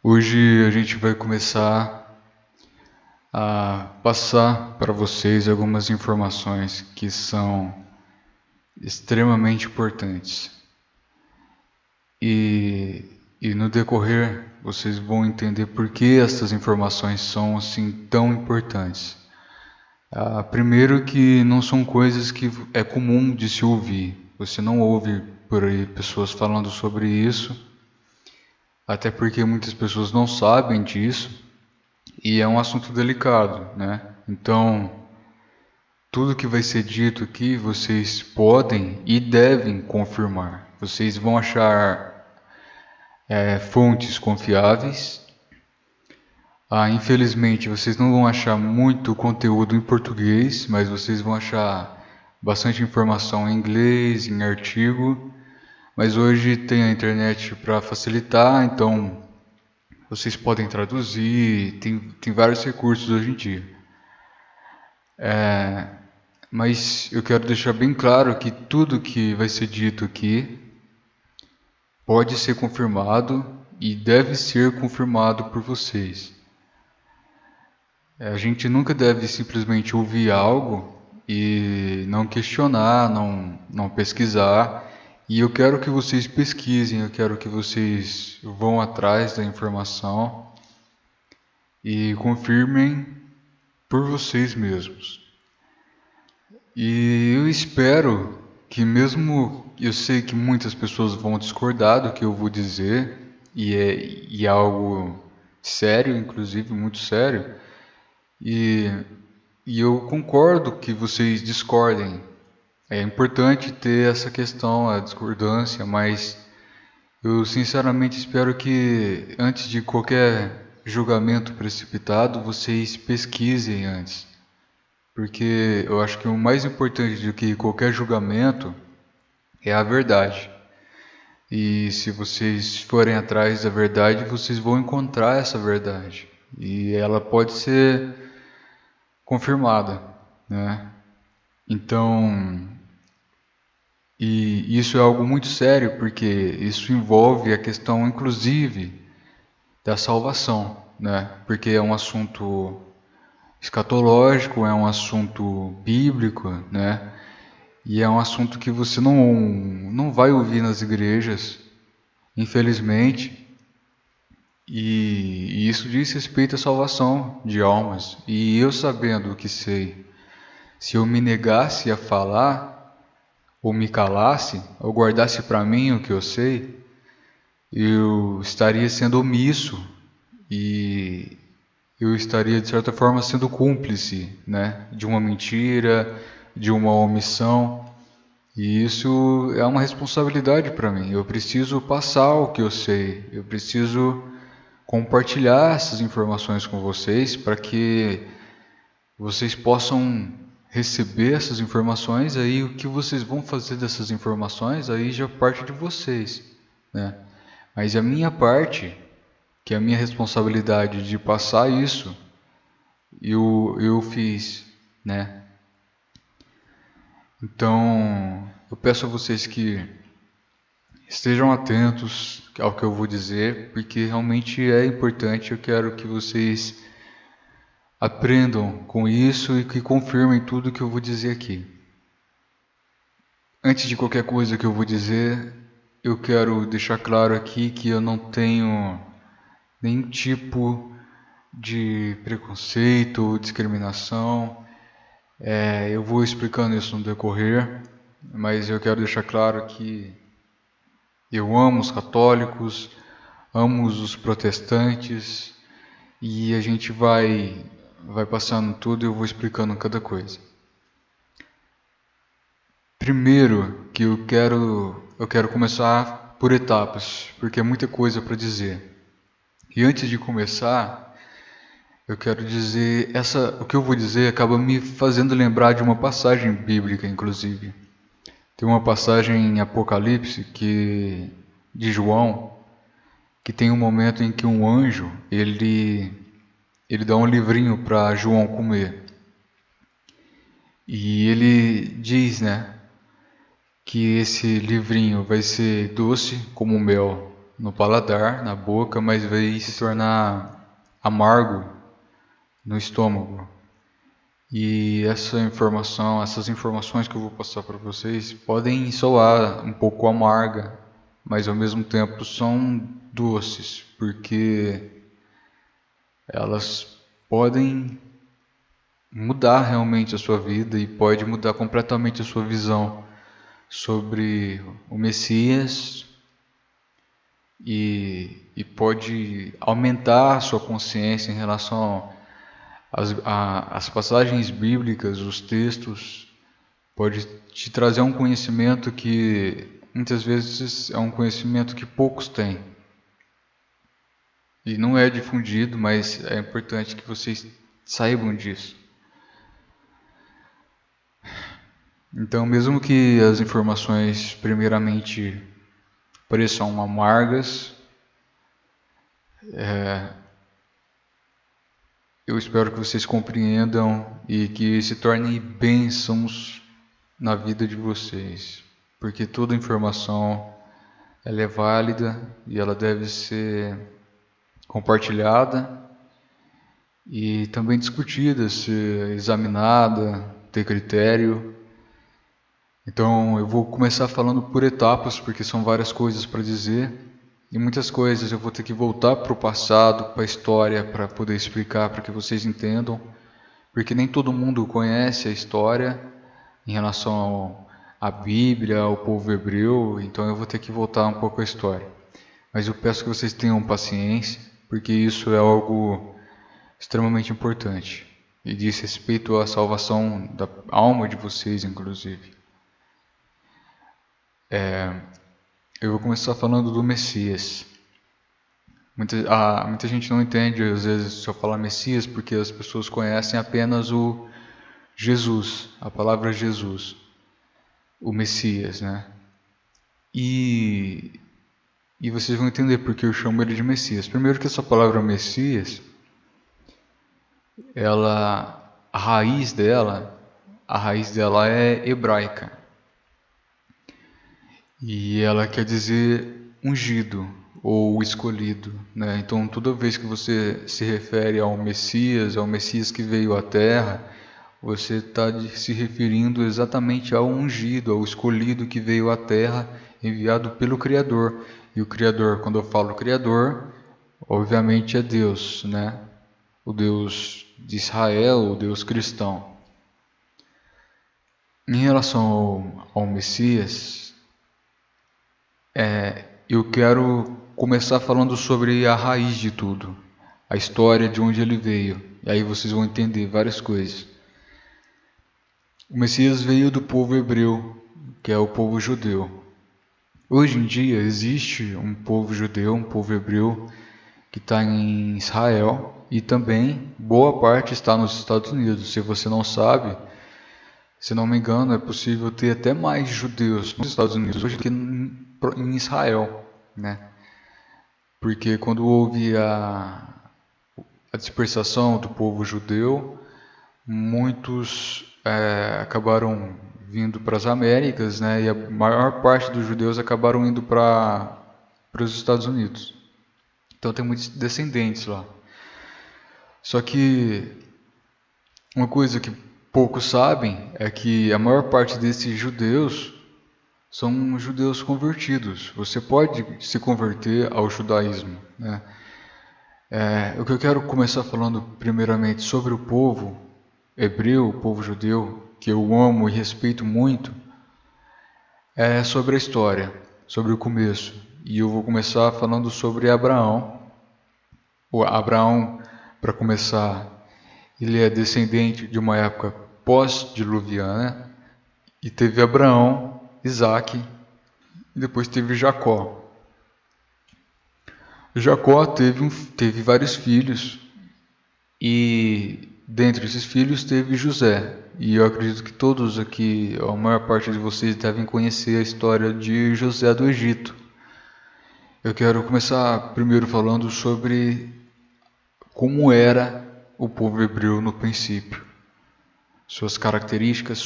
Hoje a gente vai começar a passar para vocês algumas informações que são extremamente importantes. E no decorrer vocês vão entender por que essas informações são assim tão importantes. Primeiro que não são coisas que é comum de se ouvir. Você não ouve por aí pessoas falando sobre isso, até porque muitas pessoas não sabem disso. E é um assunto delicado, né? Então, tudo que vai ser dito aqui, vocês podem e devem confirmar. Vocês vão achar fontes confiáveis. Infelizmente, vocês não vão achar muito conteúdo em português, mas vocês vão achar bastante informação em inglês, em artigo. Mas hoje tem a internet para facilitar, então vocês podem traduzir, tem vários recursos hoje em dia. Mas eu quero deixar bem claro que tudo que vai ser dito aqui pode ser confirmado e deve ser confirmado por vocês. A gente nunca deve simplesmente ouvir algo e não questionar, não pesquisar. E eu quero que vocês pesquisem, eu quero que vocês vão atrás da informação e confirmem por vocês mesmos. E eu espero que mesmo eu sei que muitas pessoas vão discordar do que eu vou dizer, e é algo sério, inclusive muito sério, e eu concordo que vocês discordem. É importante ter essa questão, a discordância, mas eu sinceramente espero que antes de qualquer julgamento precipitado, vocês pesquisem antes. Porque eu acho que o mais importante do que qualquer julgamento é a verdade. E se vocês forem atrás da verdade, vocês vão encontrar essa verdade. E ela pode ser confirmada, né? Então, e isso é algo muito sério, porque isso envolve a questão, inclusive, da salvação, né? Porque é um assunto escatológico, é um assunto bíblico, né? E é um assunto que você não vai ouvir nas igrejas, infelizmente. E isso diz respeito à salvação de almas. E eu sabendo o que sei, se eu me negasse a falar, ou me calasse, ou guardasse para mim o que eu sei, eu estaria sendo omisso e eu estaria de certa forma sendo cúmplice, né, de uma mentira, de uma omissão. E isso é uma responsabilidade para mim. Eu preciso passar o que eu sei. Eu preciso compartilhar essas informações com vocês para que vocês possam receber essas informações. Aí o que vocês vão fazer dessas informações aí já parte de vocês, né? Mas a minha parte, que é a minha responsabilidade de passar isso, eu fiz, né? Então, eu peço a vocês que estejam atentos ao que eu vou dizer, porque realmente é importante. Eu quero que vocês aprendam com isso e que confirmem tudo que eu vou dizer aqui. Antes de qualquer coisa que eu vou dizer, eu quero deixar claro aqui que eu não tenho nenhum tipo de preconceito ou discriminação. Eu vou explicando isso no decorrer, mas eu quero deixar claro que eu amo os católicos, amo os protestantes, e a gente vai passando tudo e eu vou explicando cada coisa. Primeiro que eu quero começar por etapas, porque é muita coisa para dizer. E antes de começar, eu quero dizer, o que eu vou dizer acaba me fazendo lembrar de uma passagem bíblica, inclusive. Tem uma passagem em Apocalipse de João, que tem um momento em que um anjo, ele dá um livrinho para João comer. E ele diz, né, que esse livrinho vai ser doce como mel no paladar, na boca, mas vai se tornar amargo no estômago. E essas informações que eu vou passar para vocês podem soar um pouco amarga, mas ao mesmo tempo são doces, porque elas podem mudar realmente a sua vida e pode mudar completamente a sua visão sobre o Messias e pode aumentar a sua consciência em relação às passagens bíblicas, os textos, pode te trazer um conhecimento que muitas vezes é um conhecimento que poucos têm. E não é difundido, mas é importante que vocês saibam disso. Então, mesmo que as informações primeiramente pareçam amargas, eu espero que vocês compreendam e que se tornem bênçãos na vida de vocês, porque toda informação ela é válida e ela deve ser compartilhada e também discutida, ser examinada, ter critério. Então eu vou começar falando por etapas, porque são várias coisas para dizer e muitas coisas eu vou ter que voltar para o passado, para a história, para poder explicar, para que vocês entendam, porque nem todo mundo conhece a história em relação à Bíblia, ao povo hebreu, então eu vou ter que voltar um pouco à história. Mas eu peço que vocês tenham paciência, porque isso é algo extremamente importante e diz respeito à salvação da alma de vocês, inclusive. Eu vou começar falando do Messias. Muita gente não entende, às vezes, se eu falar Messias, porque as pessoas conhecem apenas o Jesus, a palavra Jesus, o Messias, né? E vocês vão entender porque eu chamo ele de Messias. Primeiro que essa palavra Messias, a raiz dela é hebraica. E ela quer dizer ungido ou escolhido, né? Então, toda vez que você se refere ao Messias que veio à Terra, você está se referindo exatamente ao ungido, ao escolhido que veio à Terra, enviado pelo Criador. E o Criador, quando eu falo Criador, obviamente é Deus, né? O Deus de Israel, o Deus cristão. Em relação ao Messias, eu quero começar falando sobre a raiz de tudo, a história de onde ele veio. E aí vocês vão entender várias coisas. O Messias veio do povo hebreu, que é o povo judeu. Hoje em dia existe um povo judeu, um povo hebreu, que está em Israel e também boa parte está nos Estados Unidos. Se você não sabe, se não me engano, é possível ter até mais judeus nos Estados Unidos hoje do que em Israel, né? Porque quando houve a dispersação do povo judeu, muitos acabaram vindo para as Américas, né? E a maior parte dos judeus acabaram indo para os Estados Unidos. Então tem muitos descendentes lá. Só que uma coisa que poucos sabem é que a maior parte desses judeus são judeus convertidos. Você pode se converter ao judaísmo, né? O que eu quero começar falando primeiramente sobre o povo hebreu, o povo judeu, que eu amo e respeito muito, é sobre a história, sobre o começo. E eu vou começar falando sobre Abraão. O Abraão, para começar, ele é descendente de uma época pós-diluviana, e teve Abraão, Isaac, e depois teve Jacó. Jacó teve vários filhos, e dentre esses filhos teve José. E eu acredito que todos aqui, a maior parte de vocês devem conhecer a história de José do Egito. Eu quero começar primeiro falando sobre como era o povo hebreu no princípio. Suas características,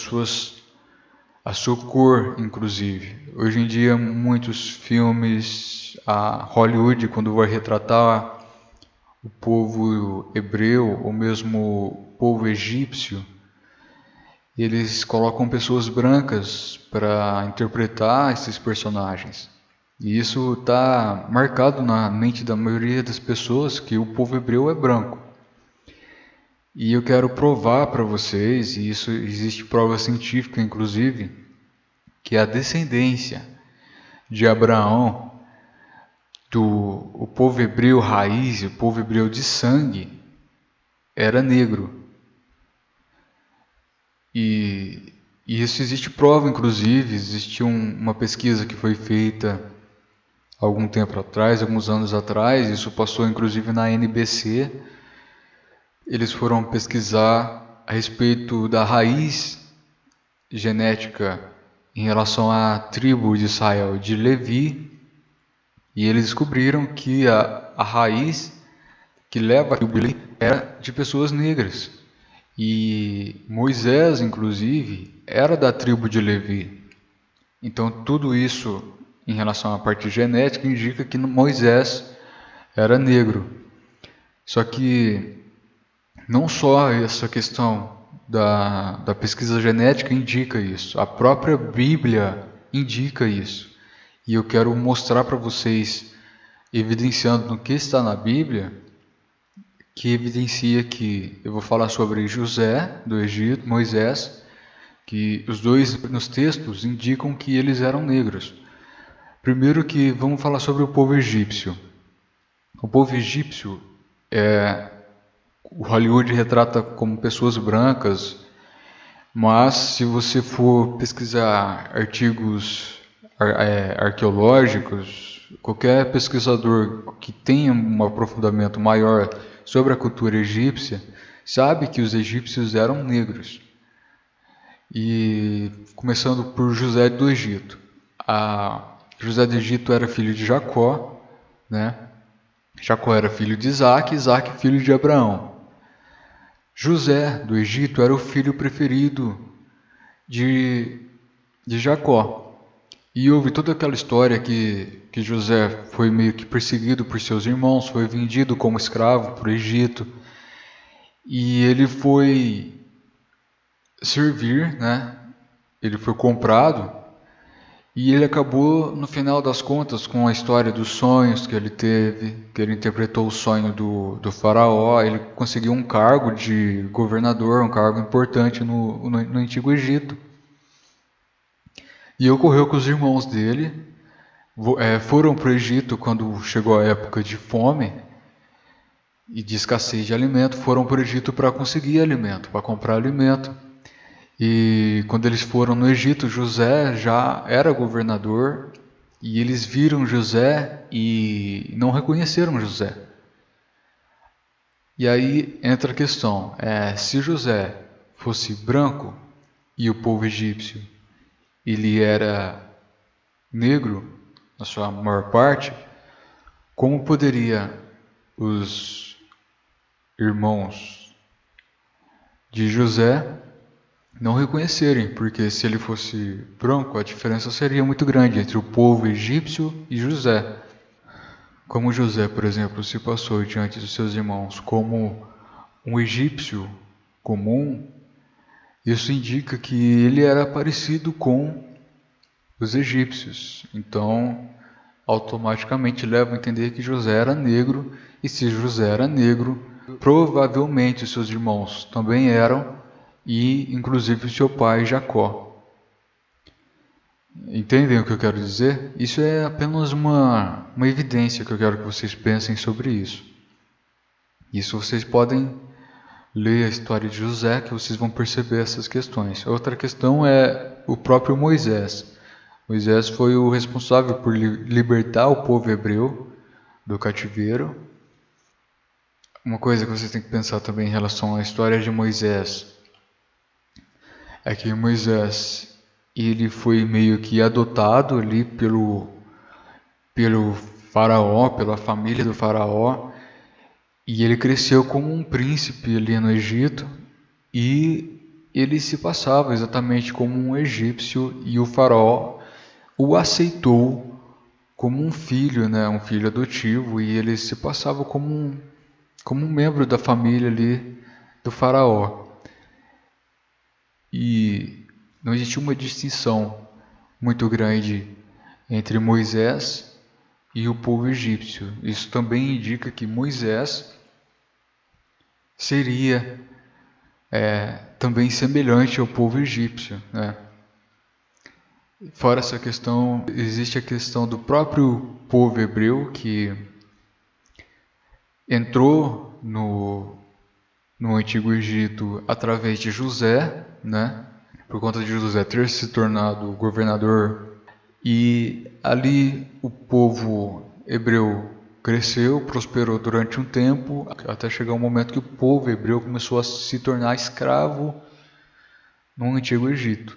a sua cor, inclusive. Hoje em dia, muitos filmes, a Hollywood, quando vai retratar o povo hebreu ou mesmo o povo egípcio, eles colocam pessoas brancas para interpretar esses personagens. E isso está marcado na mente da maioria das pessoas que o povo hebreu é branco. E eu quero provar para vocês, e isso existe prova científica inclusive, que a descendência de Abraão, o povo hebreu raiz, o povo hebreu de sangue, era negro. E isso existe prova, inclusive, existe uma pesquisa que foi feita algum tempo atrás, alguns anos atrás, isso passou inclusive na NBC. Eles foram pesquisar a respeito da raiz genética em relação à tribo de Israel de Levi, e eles descobriram que a raiz que leva a tribo era de pessoas negras. E Moisés, inclusive, era da tribo de Levi. Então, tudo isso em relação à parte genética indica que Moisés era negro. Só que não só essa questão da pesquisa genética indica isso, a própria Bíblia indica isso. E eu quero mostrar para vocês, evidenciando no que está na Bíblia, que evidencia que eu vou falar sobre José do Egito, Moisés, que os dois nos textos indicam que eles eram negros. Primeiro que vamos falar sobre o povo egípcio. O povo egípcio, o Hollywood retrata como pessoas brancas, mas se você for pesquisar artigos arqueológicos, qualquer pesquisador que tenha um aprofundamento maior sobre a cultura egípcia sabe que os egípcios eram negros. E começando por José do Egito. José do Egito era filho de Jacó, né? Jacó era filho de Isaac, Isaac filho de Abraão. José do Egito era o filho preferido de Jacó. E houve toda aquela história que José foi meio que perseguido por seus irmãos, foi vendido como escravo para o Egito. E ele foi servir, né? Ele foi comprado. E ele acabou, no final das contas, com a história dos sonhos que ele teve, que ele interpretou o sonho do faraó, ele conseguiu um cargo de governador, um cargo importante no Antigo Egito. E ocorreu que os irmãos dele foram para o Egito quando chegou a época de fome e de escassez de alimento, foram para o Egito para conseguir alimento, para comprar alimento. E quando eles foram no Egito, José já era governador e eles viram José e não reconheceram José. E aí entra a questão, se José fosse branco e o povo egípcio ele era negro, na sua maior parte, como poderia os irmãos de José não reconhecerem, porque se ele fosse branco, a diferença seria muito grande entre o povo egípcio e José. Como José, por exemplo, se passou diante dos seus irmãos como um egípcio comum, isso indica que ele era parecido com os egípcios. Então, automaticamente leva a entender que José era negro, e se José era negro, provavelmente os seus irmãos também eram, e inclusive o seu pai Jacó. Entendem o que eu quero dizer? Isso é apenas uma evidência que eu quero que vocês pensem sobre isso. Isso vocês podem ler a história de José, que vocês vão perceber essas questões. Outra questão é o próprio Moisés. Moisés foi o responsável por libertar o povo hebreu do cativeiro. Uma coisa que vocês têm que pensar também em relação à história de Moisés é que Moisés ele foi meio que adotado ali pelo faraó, pela família do faraó, e ele cresceu como um príncipe ali no Egito, e ele se passava exatamente como um egípcio e o faraó o aceitou como um filho, né, um filho adotivo, e ele se passava como um membro da família ali do faraó. E não existia uma distinção muito grande entre Moisés e o povo egípcio. Isso também indica que Moisés seria também semelhante ao povo egípcio, né? Fora essa questão, existe a questão do próprio povo hebreu que entrou no Antigo Egito através de José, né? Por conta de José ter se tornado governador. E ali o povo hebreu cresceu, prosperou durante um tempo, até chegar um momento que o povo hebreu começou a se tornar escravo no Antigo Egito.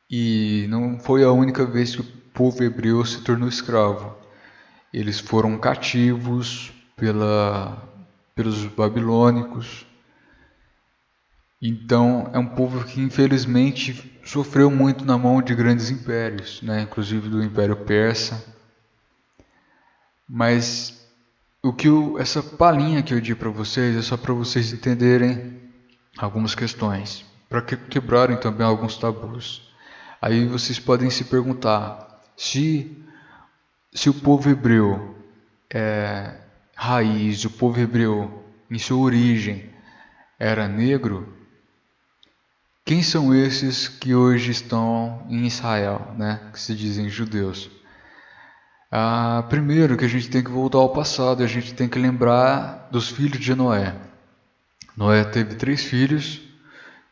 E não foi a única vez que o povo hebreu se tornou escravo. Eles foram cativos pelos babilônicos. Então é um povo que infelizmente sofreu muito na mão de grandes impérios, né? Inclusive do Império Persa. Mas essa palhinha que eu dei para vocês é só para vocês entenderem algumas questões, para quebrarem também alguns tabus. Aí vocês podem se perguntar se o povo hebreu raiz, o povo hebreu em sua origem era negro, quem são esses que hoje estão em Israel, né? Que se dizem judeus? Primeiro que a gente tem que voltar ao passado, a gente tem que lembrar dos filhos de Noé. Noé teve 3 filhos,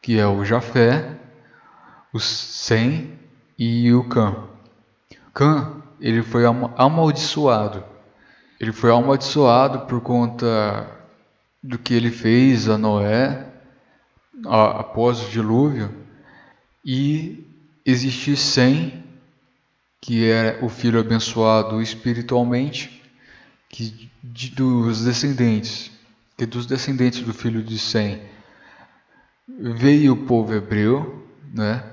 que é o Jafé, o Sem e o Cã. Cã, ele foi amaldiçoado. Ele foi amaldiçoado por conta do que ele fez a Noé após o dilúvio. E existe Sem, que é o filho abençoado espiritualmente, dos descendentes do filho de Sem veio o povo hebreu, né?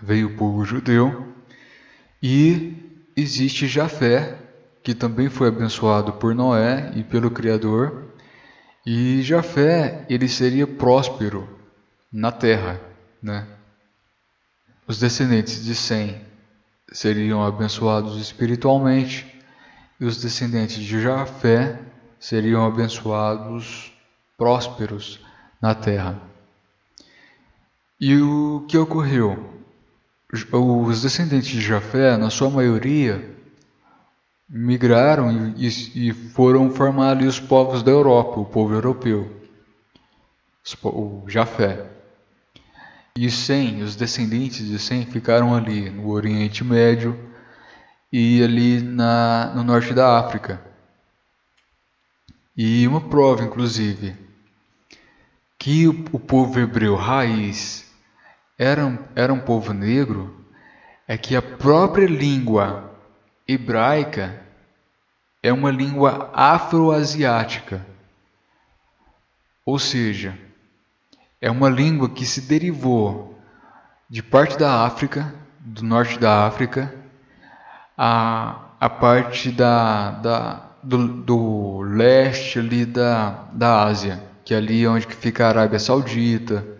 Veio o povo judeu, e existe Jafé, que também foi abençoado por Noé e pelo Criador, e Jafé, ele seria próspero na terra, né? Os descendentes de Sem seriam abençoados espiritualmente, e os descendentes de Jafé seriam abençoados, prósperos na terra. E o que ocorreu? Os descendentes de Jafé, na sua maioria, migraram e foram formar ali os povos da Europa, o povo europeu, o Jafé. E os descendentes de Sem ficaram ali no Oriente Médio e ali no norte da África. E uma prova, inclusive, que o povo hebreu raiz era um povo negro, é que a própria língua hebraica é uma língua afroasiática. Ou seja, é uma língua que se derivou de parte da África, do norte da África, a parte do leste ali da Ásia, que é ali onde fica a Arábia Saudita.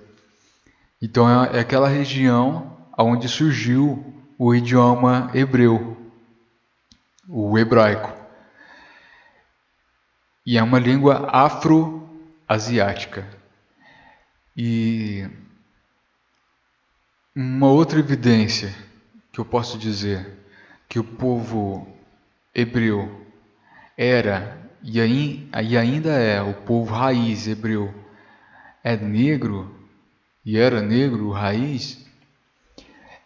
Então é aquela região onde surgiu o idioma hebreu, o hebraico. E é uma língua afroasiática. E uma outra evidência que eu posso dizer que o povo hebreu era e ainda é, o povo raiz hebreu é negro e era negro raiz,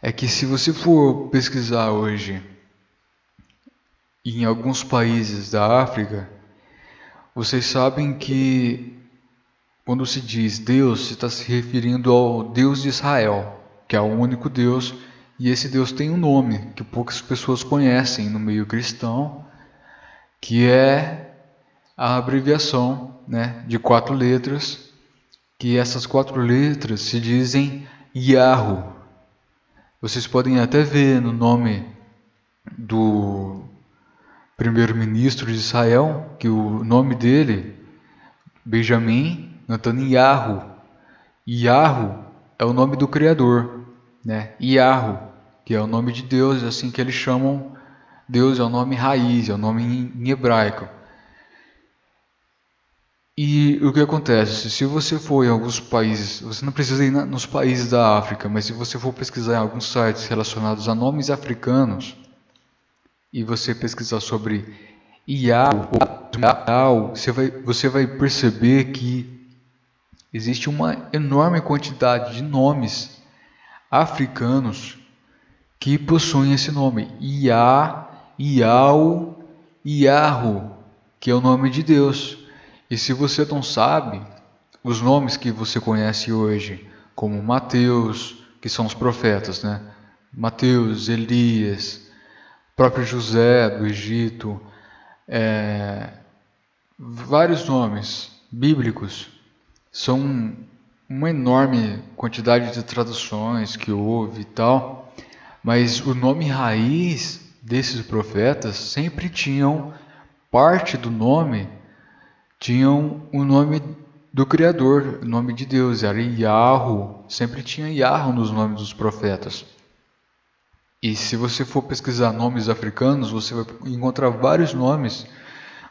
é que se você for pesquisar hoje em alguns países da África, vocês sabem que quando se diz Deus, se está se referindo ao Deus de Israel, que é o único Deus, e esse Deus tem um nome que poucas pessoas conhecem no meio cristão, que é a abreviação, né, de 4 letras, que essas 4 letras se dizem Yahu. Vocês podem até ver no nome do primeiro-ministro de Israel, que o nome dele, Benjamin Netanyahu. Yahu é o nome do Criador, né? Yahu, que é o nome de Deus, é assim que eles chamam Deus, é o nome raiz, é o nome em hebraico. E o que acontece? Se você for em alguns países, você não precisa ir nos países da África, mas se você for pesquisar em alguns sites relacionados a nomes africanos, e você pesquisar sobre Iau, você vai perceber que existe uma enorme quantidade de nomes africanos que possuem esse nome. Ia, Iau, Iahu, que é o nome de Deus. E se você não sabe, os nomes que você conhece hoje, como Mateus, que são os profetas, né? Mateus, Elias, próprio José do Egito, vários nomes bíblicos, são uma enorme quantidade de traduções que houve e tal, mas o nome raiz desses profetas sempre tinham parte do nome, tinham o nome do Criador, o nome de Deus, era Yahu, sempre tinha Yahu nos nomes dos profetas. E se você for pesquisar nomes africanos, você vai encontrar vários nomes,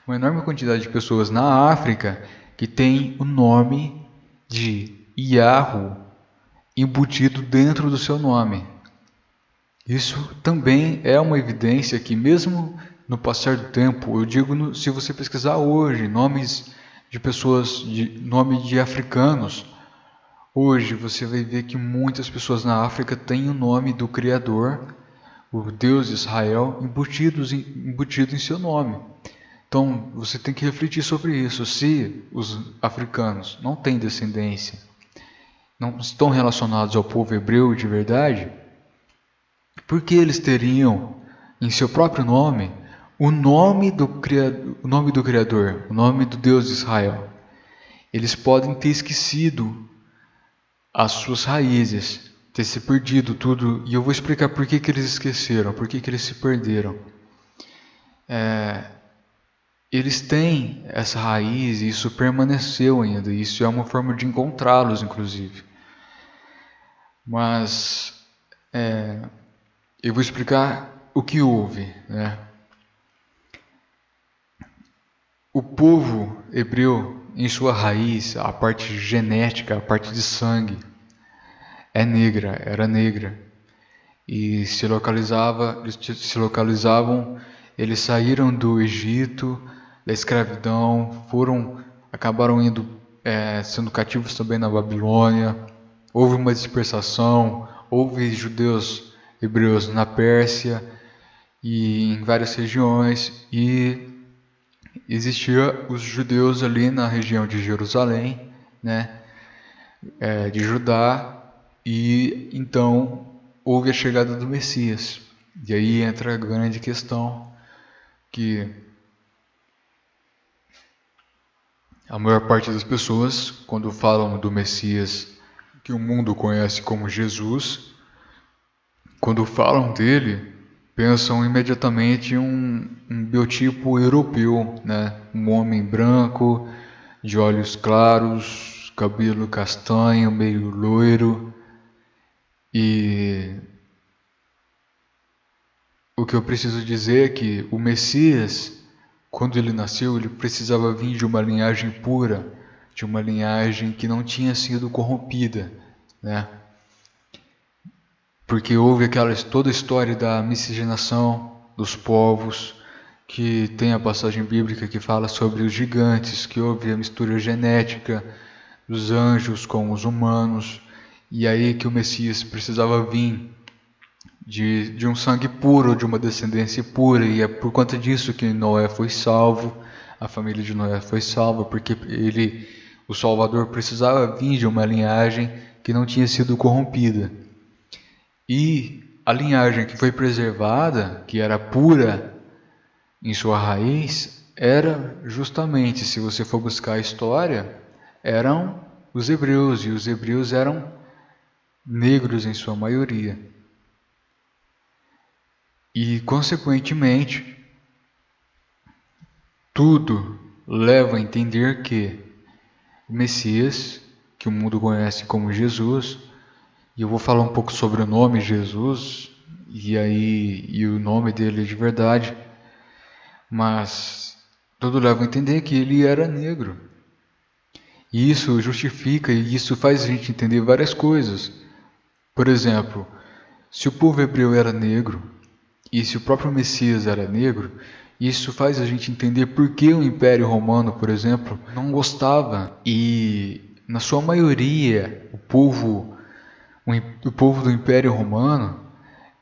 uma enorme quantidade de pessoas na África que tem o nome de Yahu embutido dentro do seu nome. Isso também é uma evidência que mesmo no passar do tempo, eu digo, se você pesquisar hoje nomes de pessoas, nome de africanos, hoje você vai ver que muitas pessoas na África têm o nome do Criador, o Deus de Israel, embutido em seu nome. Então você tem que refletir sobre isso. Se os africanos não têm descendência, não estão relacionados ao povo hebreu de verdade, por que eles teriam em seu próprio nome o nome do Criador, o nome do Deus de Israel? Eles podem ter esquecido as suas raízes, ter se perdido tudo, e eu vou explicar por que eles esqueceram, por que eles se perderam. Eles têm essa raiz e isso permaneceu ainda, isso é uma forma de encontrá-los, inclusive. Mas eu vou explicar o que houve, né? O povo hebreu, em sua raiz, a parte genética, a parte de sangue, era negra. E se localizavam, eles saíram do Egito, da escravidão, acabaram sendo cativos também na Babilônia. Houve uma dispersação, houve judeus hebreus na Pérsia e em várias regiões, e existia os judeus ali na região de Jerusalém, né, de Judá, e então houve a chegada do Messias. E aí entra a grande questão, que a maior parte das pessoas, quando falam do Messias, que o mundo conhece como Jesus, quando falam dele, pensam imediatamente em um biotipo europeu, né? Um homem branco, de olhos claros, cabelo castanho, meio loiro. E o que eu preciso dizer é que o Messias, quando ele nasceu, ele precisava vir de uma linhagem pura, de uma linhagem que não tinha sido corrompida, né? Porque houve toda a história da miscigenação dos povos, que tem a passagem bíblica que fala sobre os gigantes, que houve a mistura genética dos anjos com os humanos, e aí que o Messias precisava vir de um sangue puro, de uma descendência pura, e é por conta disso que Noé foi salvo, a família de Noé foi salva, porque o Salvador, precisava vir de uma linhagem que não tinha sido corrompida. E a linhagem que foi preservada, que era pura em sua raiz, era justamente, se você for buscar a história, eram os hebreus, e os hebreus eram negros em sua maioria. E, consequentemente, tudo leva a entender que o Messias, que o mundo conhece como Jesus, e eu vou falar um pouco sobre o nome Jesus, e o nome dele de verdade, mas tudo leva a entender que ele era negro. E isso justifica e isso faz a gente entender várias coisas. Por exemplo, se o povo hebreu era negro, e se o próprio Messias era negro, isso faz a gente entender por que o Império Romano, por exemplo, não gostava. E, na sua maioria, o povo do Império Romano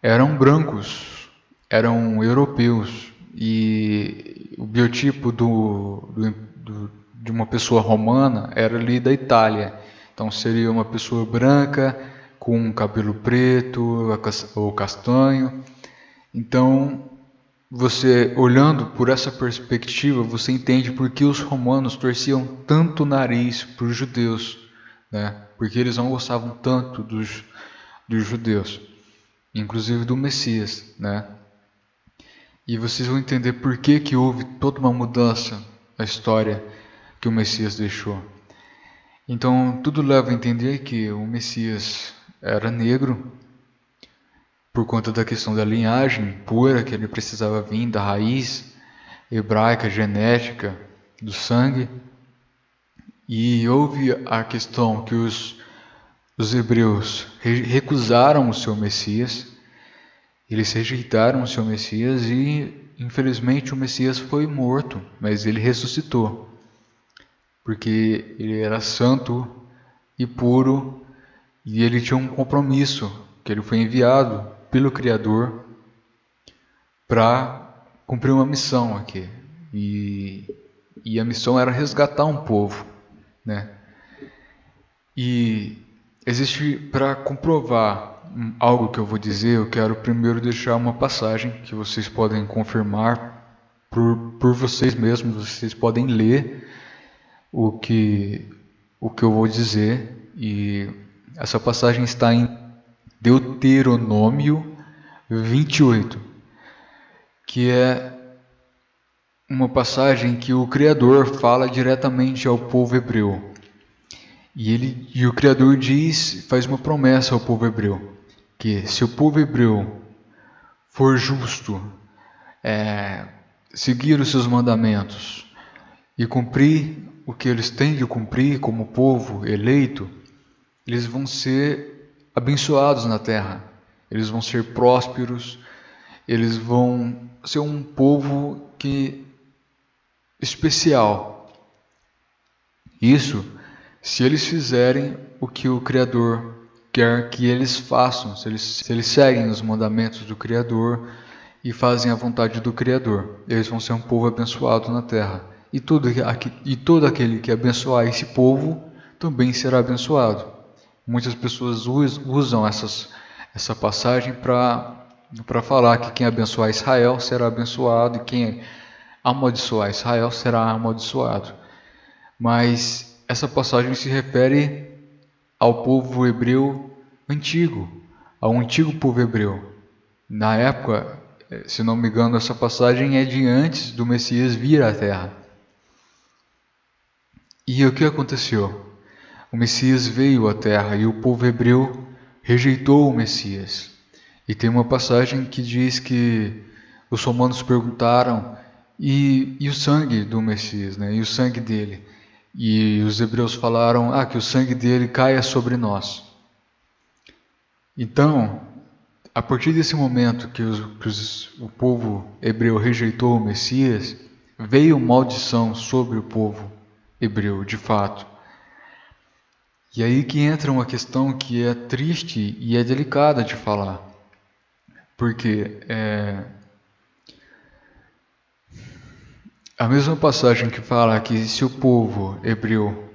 eram brancos, eram europeus. E o biotipo de uma pessoa romana era ali da Itália. Então seria uma pessoa branca, com cabelo preto ou castanho. Então, você olhando por essa perspectiva, você entende por que os romanos torciam tanto o nariz para os judeus, né? Porque eles não gostavam tanto dos judeus, inclusive do Messias, né? E vocês vão entender por que houve toda uma mudança na história que o Messias deixou. Então, tudo leva a entender que o Messias era negro, por conta da questão da linhagem pura que ele precisava vir, da raiz hebraica, genética, do sangue. E houve a questão que os hebreus recusaram o seu Messias, eles rejeitaram o seu Messias e, infelizmente, o Messias foi morto, mas ele ressuscitou, porque ele era santo e puro e ele tinha um compromisso, que ele foi enviado pelo Criador para cumprir uma missão aqui. E a missão era resgatar um povo, né? E existe, para comprovar algo que eu vou dizer, eu quero primeiro deixar uma passagem que vocês podem confirmar por vocês mesmos, vocês podem ler o que eu vou dizer. E essa passagem está em Deuteronômio 28, que é uma passagem que o Criador fala diretamente ao povo hebreu. E o Criador faz uma promessa ao povo hebreu, que se o povo hebreu for justo, seguir os seus mandamentos e cumprir o que eles têm de cumprir como povo eleito, eles vão ser abençoados na terra, eles vão ser prósperos, eles vão ser um povo especial. Isso se eles fizerem o que o Criador quer que eles façam, se eles seguem os mandamentos do Criador e fazem a vontade do Criador, eles vão ser um povo abençoado na terra. E todo aquele que abençoar esse povo também será abençoado. Muitas pessoas usam essa passagem para falar que quem abençoar Israel será abençoado e quem amaldiçoar Israel será amaldiçoado. Mas essa passagem se refere ao povo hebreu antigo, ao antigo povo hebreu. Na época, se não me engano, essa passagem é de antes do Messias vir à Terra. E o que aconteceu? O Messias veio à Terra e o povo hebreu rejeitou o Messias. E tem uma passagem que diz que os romanos perguntaram, e o sangue do Messias, né? E o sangue dele? E os hebreus falaram, que o sangue dele caia sobre nós. Então, a partir desse momento que o povo hebreu rejeitou o Messias, veio maldição sobre o povo hebreu, de fato. E aí que entra uma questão que é triste e é delicada de falar. Porque a mesma passagem que fala que se o povo hebreu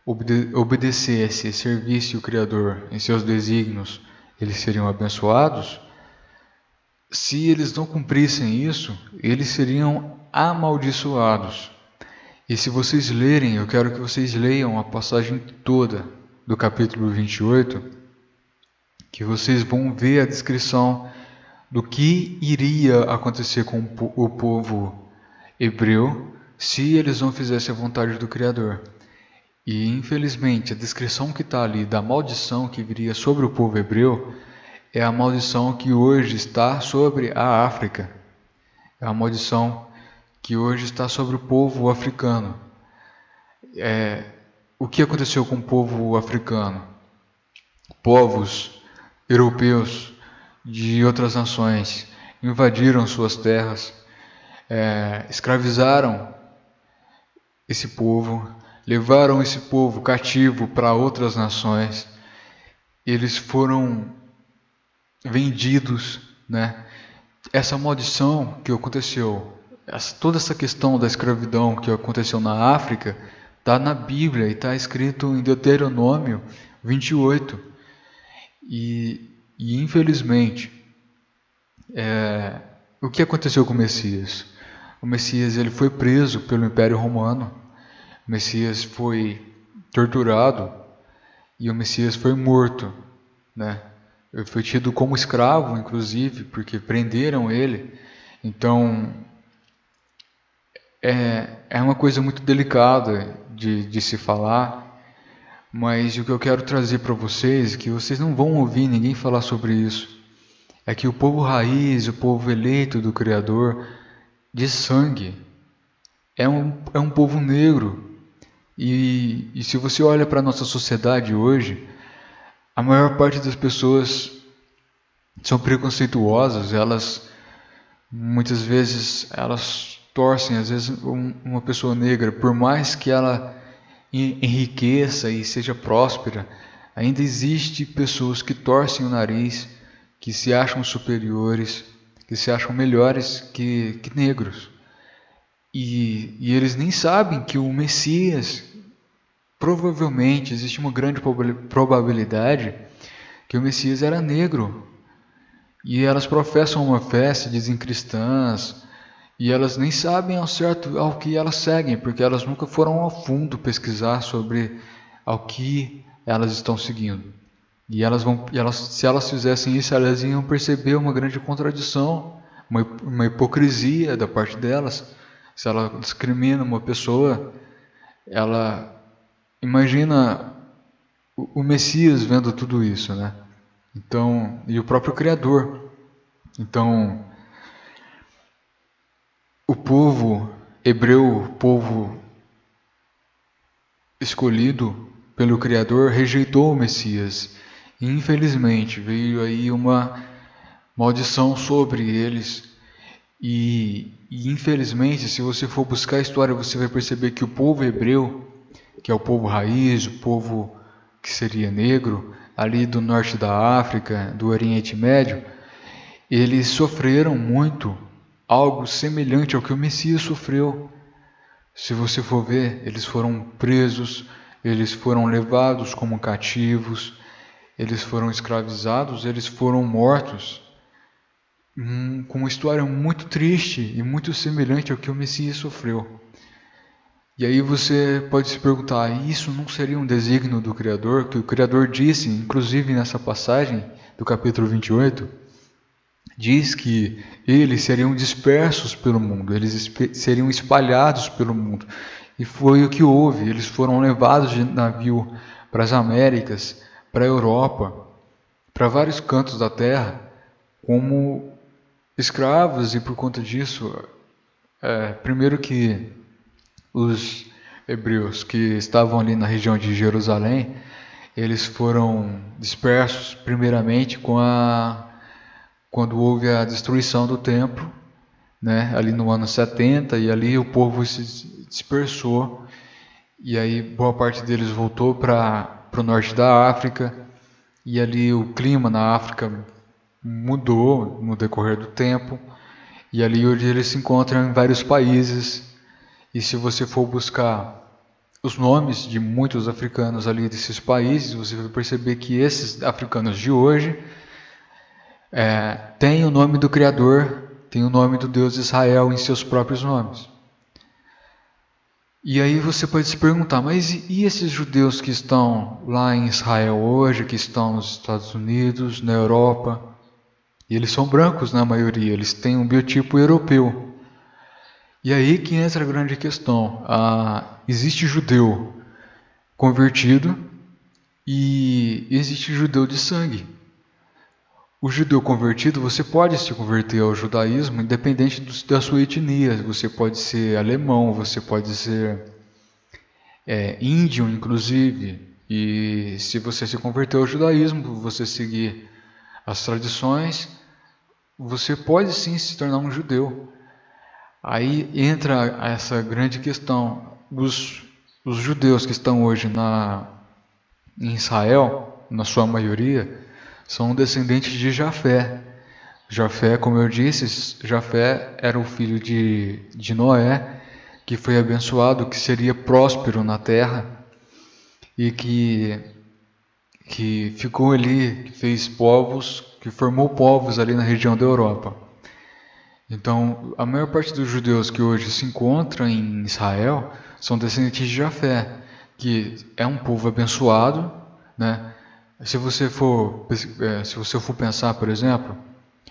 obedecesse e servisse o Criador em seus desígnios, eles seriam abençoados. Se eles não cumprissem isso, eles seriam amaldiçoados. E se vocês lerem, eu quero que vocês leiam a passagem toda do capítulo 28, que vocês vão ver a descrição do que iria acontecer com o povo hebreu se eles não fizessem a vontade do Criador. E infelizmente a descrição que está ali da maldição que viria sobre o povo hebreu é a maldição que hoje está sobre a África. É a maldição que hoje está sobre o povo africano. O que aconteceu com o povo africano? Povos europeus de outras nações invadiram suas terras, escravizaram esse povo, levaram esse povo cativo para outras nações. Eles foram vendidos, né? Essa maldição que aconteceu, toda essa questão da escravidão que aconteceu na África, está na Bíblia e está escrito em Deuteronômio 28. E infelizmente, o que aconteceu com o Messias? O Messias ele foi preso pelo Império Romano, o Messias foi torturado e o Messias foi morto, né? Ele foi tido como escravo, inclusive, porque prenderam ele. Então, é uma coisa muito delicada de se falar, mas o que eu quero trazer para vocês, que vocês não vão ouvir ninguém falar sobre isso, é que o povo raiz, o povo eleito do Criador, de sangue, é um povo negro. E se você olha para a nossa sociedade hoje, a maior parte das pessoas são preconceituosas, elas muitas vezes elas torcem, às vezes uma pessoa negra, por mais que ela enriqueça e seja próspera, ainda existe pessoas que torcem o nariz, que se acham superiores, que se acham melhores que negros. E eles nem sabem que o Messias, provavelmente, existe uma grande probabilidade que o Messias era negro. E elas professam uma fé, se dizem cristãs, e elas nem sabem ao certo ao que elas seguem, porque elas nunca foram ao fundo pesquisar sobre ao que elas estão seguindo. E se elas fizessem isso, elas iam perceber uma grande contradição, uma hipocrisia da parte delas. Se ela discrimina uma pessoa, ela imagina o Messias vendo tudo isso, né? Então, e o próprio Criador. Então, o povo hebreu, o povo escolhido pelo Criador, rejeitou o Messias. E, infelizmente, veio aí uma maldição sobre eles. E infelizmente, se você for buscar a história, você vai perceber que o povo hebreu, que é o povo raiz, o povo que seria negro, ali do norte da África, do Oriente Médio, eles sofreram muito, algo semelhante ao que o Messias sofreu. Se você for ver, eles foram presos, eles foram levados como cativos, eles foram escravizados, eles foram mortos, com uma história muito triste e muito semelhante ao que o Messias sofreu. E aí você pode se perguntar, isso não seria um desígnio do Criador? Que o Criador disse, inclusive nessa passagem do capítulo 28, diz que eles seriam dispersos pelo mundo, eles seriam espalhados pelo mundo. E foi o que houve, eles foram levados de navio para as Américas, para a Europa, para vários cantos da terra, como escravos, e por conta disso, primeiro que os hebreus que estavam ali na região de Jerusalém, eles foram dispersos primeiramente quando houve a destruição do templo, né, ali no ano 70, e ali o povo se dispersou, e aí boa parte deles voltou para o norte da África, e ali o clima na África mudou no decorrer do tempo, e ali hoje eles se encontram em vários países. E se você for buscar os nomes de muitos africanos ali desses países, você vai perceber que esses africanos de hoje têm o nome do Criador, têm o nome do Deus Israel em seus próprios nomes. E aí você pode se perguntar, mas e esses judeus que estão lá em Israel hoje, que estão nos Estados Unidos, na Europa? E eles são brancos na maioria, eles têm um biotipo europeu. E aí que entra a grande questão. Existe judeu convertido e existe judeu de sangue. O judeu convertido, você pode se converter ao judaísmo independente da sua etnia. Você pode ser alemão, você pode ser índio, inclusive. E se você se converter ao judaísmo, você seguir as tradições, você pode sim se tornar um judeu. Aí entra essa grande questão. Os judeus que estão hoje em Israel, na sua maioria, são descendentes de Jafé. Jafé, como eu disse, Jafé era o filho de Noé, que foi abençoado, que seria próspero na terra e que ficou ali, que fez povos, que formou povos ali na região da Europa. Então, a maior parte dos judeus que hoje se encontram em Israel são descendentes de Jafé, que é um povo abençoado, né? Se você for pensar, por exemplo,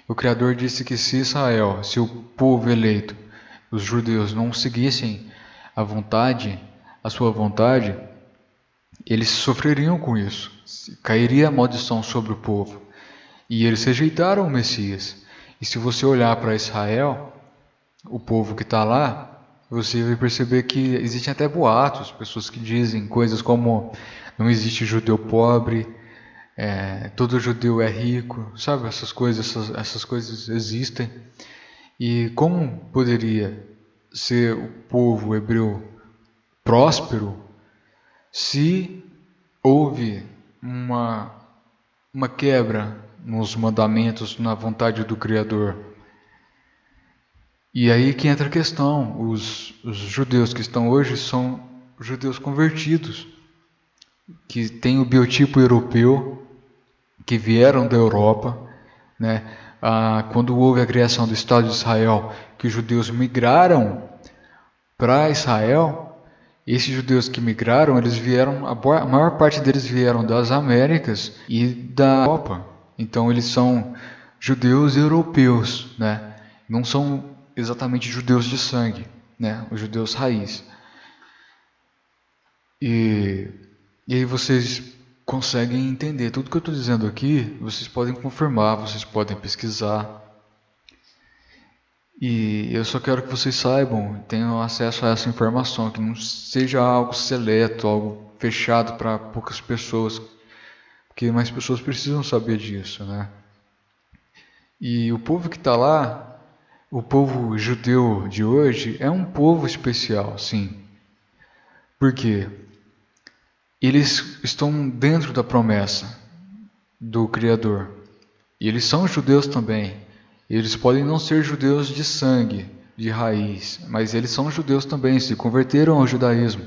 o Criador disse que se Israel, se o povo eleito, os judeus, não seguissem a sua vontade, eles sofreriam com isso. Cairia a maldição sobre o povo. E eles rejeitaram o Messias. E se você olhar para Israel, o povo que está lá, você vai perceber que existem até boatos, pessoas que dizem coisas como não existe judeu pobre, todo judeu é rico, sabe? Essas coisas existem. E como poderia ser o povo hebreu próspero se houve uma quebra nos mandamentos, na vontade do Criador? E aí que entra a questão. Os judeus que estão hoje são judeus convertidos, que têm o biotipo europeu, que vieram da Europa, né? Quando houve a criação do Estado de Israel, que os judeus migraram para Israel, esses judeus que migraram, eles vieram, a maior parte deles vieram das Américas e da Europa. Então eles são judeus europeus, né? Não são exatamente judeus de sangue, né? Os judeus raiz. E aí vocês conseguem entender tudo que eu estou dizendo aqui. Vocês podem confirmar, vocês podem pesquisar. E eu só quero que vocês saibam, tenham acesso a essa informação, que não seja algo seleto, algo fechado para poucas pessoas, porque mais pessoas precisam saber disso, né? E o povo que está lá, o povo judeu de hoje, é um povo especial, sim. Por quê? Eles estão dentro da promessa do Criador. E eles são judeus também. Eles podem não ser judeus de sangue, de raiz, mas eles são judeus também, se converteram ao judaísmo.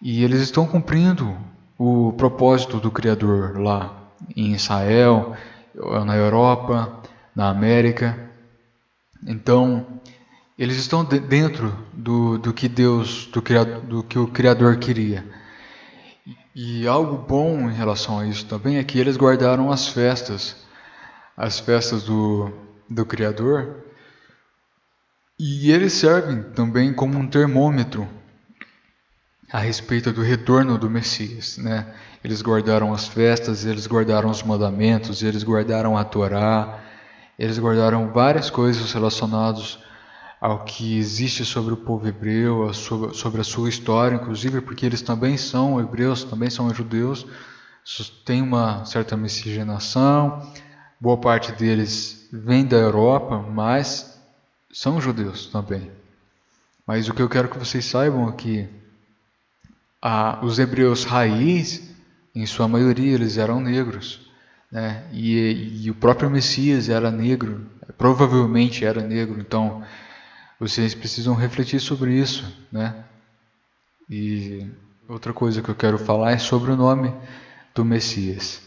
E eles estão cumprindo o propósito do Criador lá em Israel, na Europa, na América. Então, eles estão dentro do que o Criador queria. E algo bom em relação a isso também é que eles guardaram as festas do Criador, e eles servem também como um termômetro a respeito do retorno do Messias, né? Eles guardaram as festas, eles guardaram os mandamentos, eles guardaram a Torá, eles guardaram várias coisas relacionadas ao que existe sobre o povo hebreu, sobre a sua história, inclusive porque eles também são hebreus, também são judeus, tem uma certa miscigenação, boa parte deles vem da Europa, mas são judeus também. Mas o que eu quero que vocês saibam é que os hebreus raiz, em sua maioria, eles eram negros, né? E o próprio Messias era negro, provavelmente era negro, então vocês precisam refletir sobre isso, né? E outra coisa que eu quero falar é sobre o nome do Messias.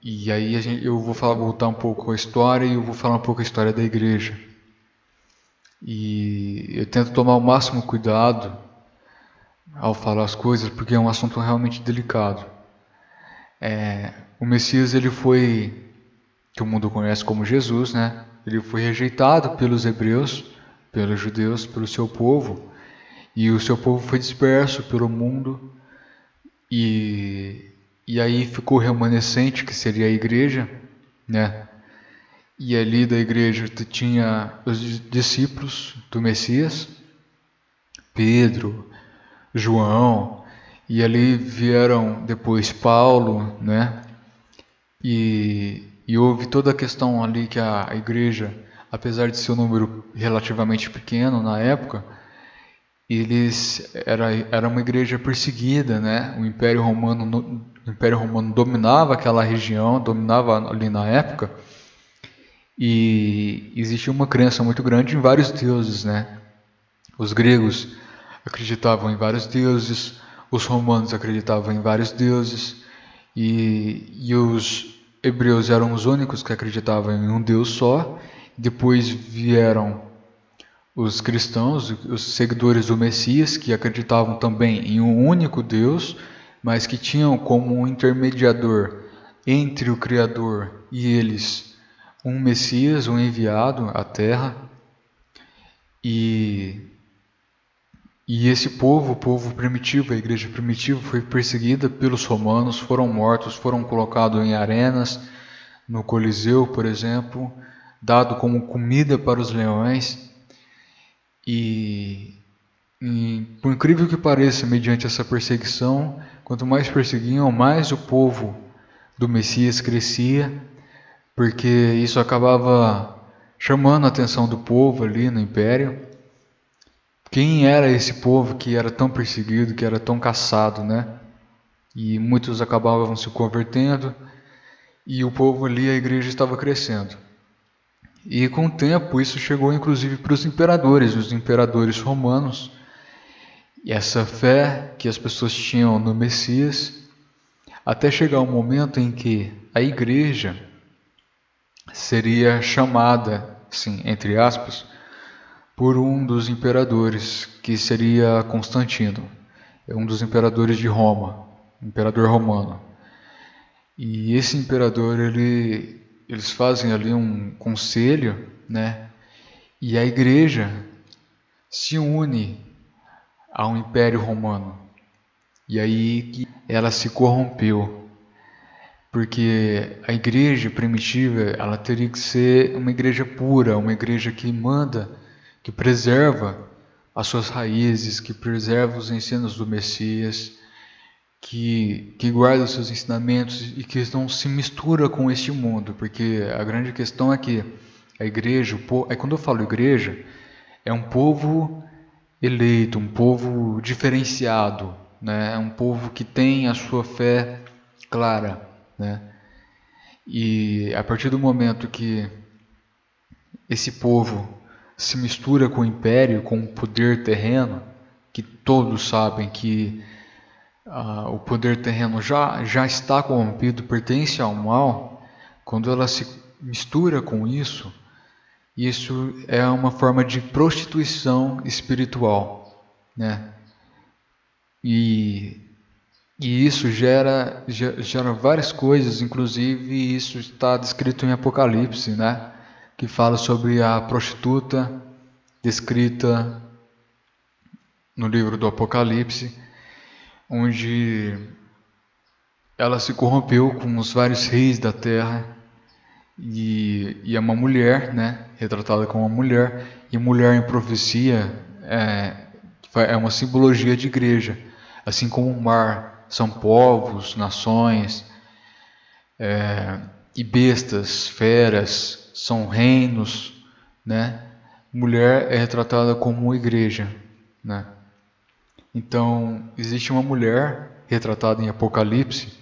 E aí eu vou voltar um pouco a história e eu vou falar um pouco a história da igreja. E eu tento tomar o máximo cuidado ao falar as coisas, porque é um assunto realmente delicado. O Messias, ele foi, que o mundo conhece como Jesus, né? Ele foi rejeitado pelos hebreus, pelos judeus, pelo seu povo, e o seu povo foi disperso pelo mundo, e aí ficou o remanescente, que seria a igreja, né? E ali da igreja tinha os discípulos do Messias, Pedro, João, e ali vieram depois Paulo, né? E houve toda a questão ali que a igreja, apesar de ser um número relativamente pequeno na época, era uma igreja perseguida, né? O Império Romano dominava aquela região, dominava ali na época, e existia uma crença muito grande em vários deuses, né? Os gregos acreditavam em vários deuses, os romanos acreditavam em vários deuses, e os hebreus eram os únicos que acreditavam em um Deus só. Depois vieram os cristãos, os seguidores do Messias, que acreditavam também em um único Deus, mas que tinham como um intermediador entre o Criador e eles um Messias, um enviado à Terra. E esse povo, o povo primitivo, a igreja primitiva, foi perseguida pelos romanos, foram mortos, foram colocados em arenas, no Coliseu, por exemplo, dado como comida para os leões. E por incrível que pareça, mediante essa perseguição, quanto mais perseguiam, mais o povo do Messias crescia, porque isso acabava chamando a atenção do povo ali no Império. Quem era esse povo que era tão perseguido, que era tão caçado, né? E muitos acabavam se convertendo, e o povo ali, a igreja estava crescendo. E com o tempo isso chegou inclusive para os imperadores romanos, e essa fé que as pessoas tinham no Messias, até chegar um momento em que a igreja seria chamada, assim, entre aspas, por um dos imperadores, que seria Constantino, um dos imperadores de Roma, imperador romano. E esse imperador, eles fazem ali um conselho, né? E a igreja se une ao Império Romano. E aí ela se corrompeu, porque a igreja primitiva, ela teria que ser uma igreja pura, uma igreja que manda, que preserva as suas raízes, que preserva os ensinos do Messias, que guarda os seus ensinamentos e que não se mistura com este mundo, porque a grande questão é que a igreja, quando eu falo igreja, é um povo eleito, um povo diferenciado, né? É um povo que tem a sua fé clara, né? E a partir do momento que esse povo se mistura com o império, com o poder terreno, que todos sabem que o poder terreno já está corrompido, pertence ao mal, quando ela se mistura com isso é uma forma de prostituição espiritual, né? E isso gera várias coisas, inclusive isso está descrito em Apocalipse, né? Que fala sobre a prostituta descrita no livro do Apocalipse, onde ela se corrompeu com os vários reis da terra, e é uma mulher, né, retratada como uma mulher, e mulher em profecia é uma simbologia de igreja, assim como o mar são povos, nações, e bestas, feras, são reinos, né? Mulher é retratada como igreja, né? Então, existe uma mulher retratada em Apocalipse,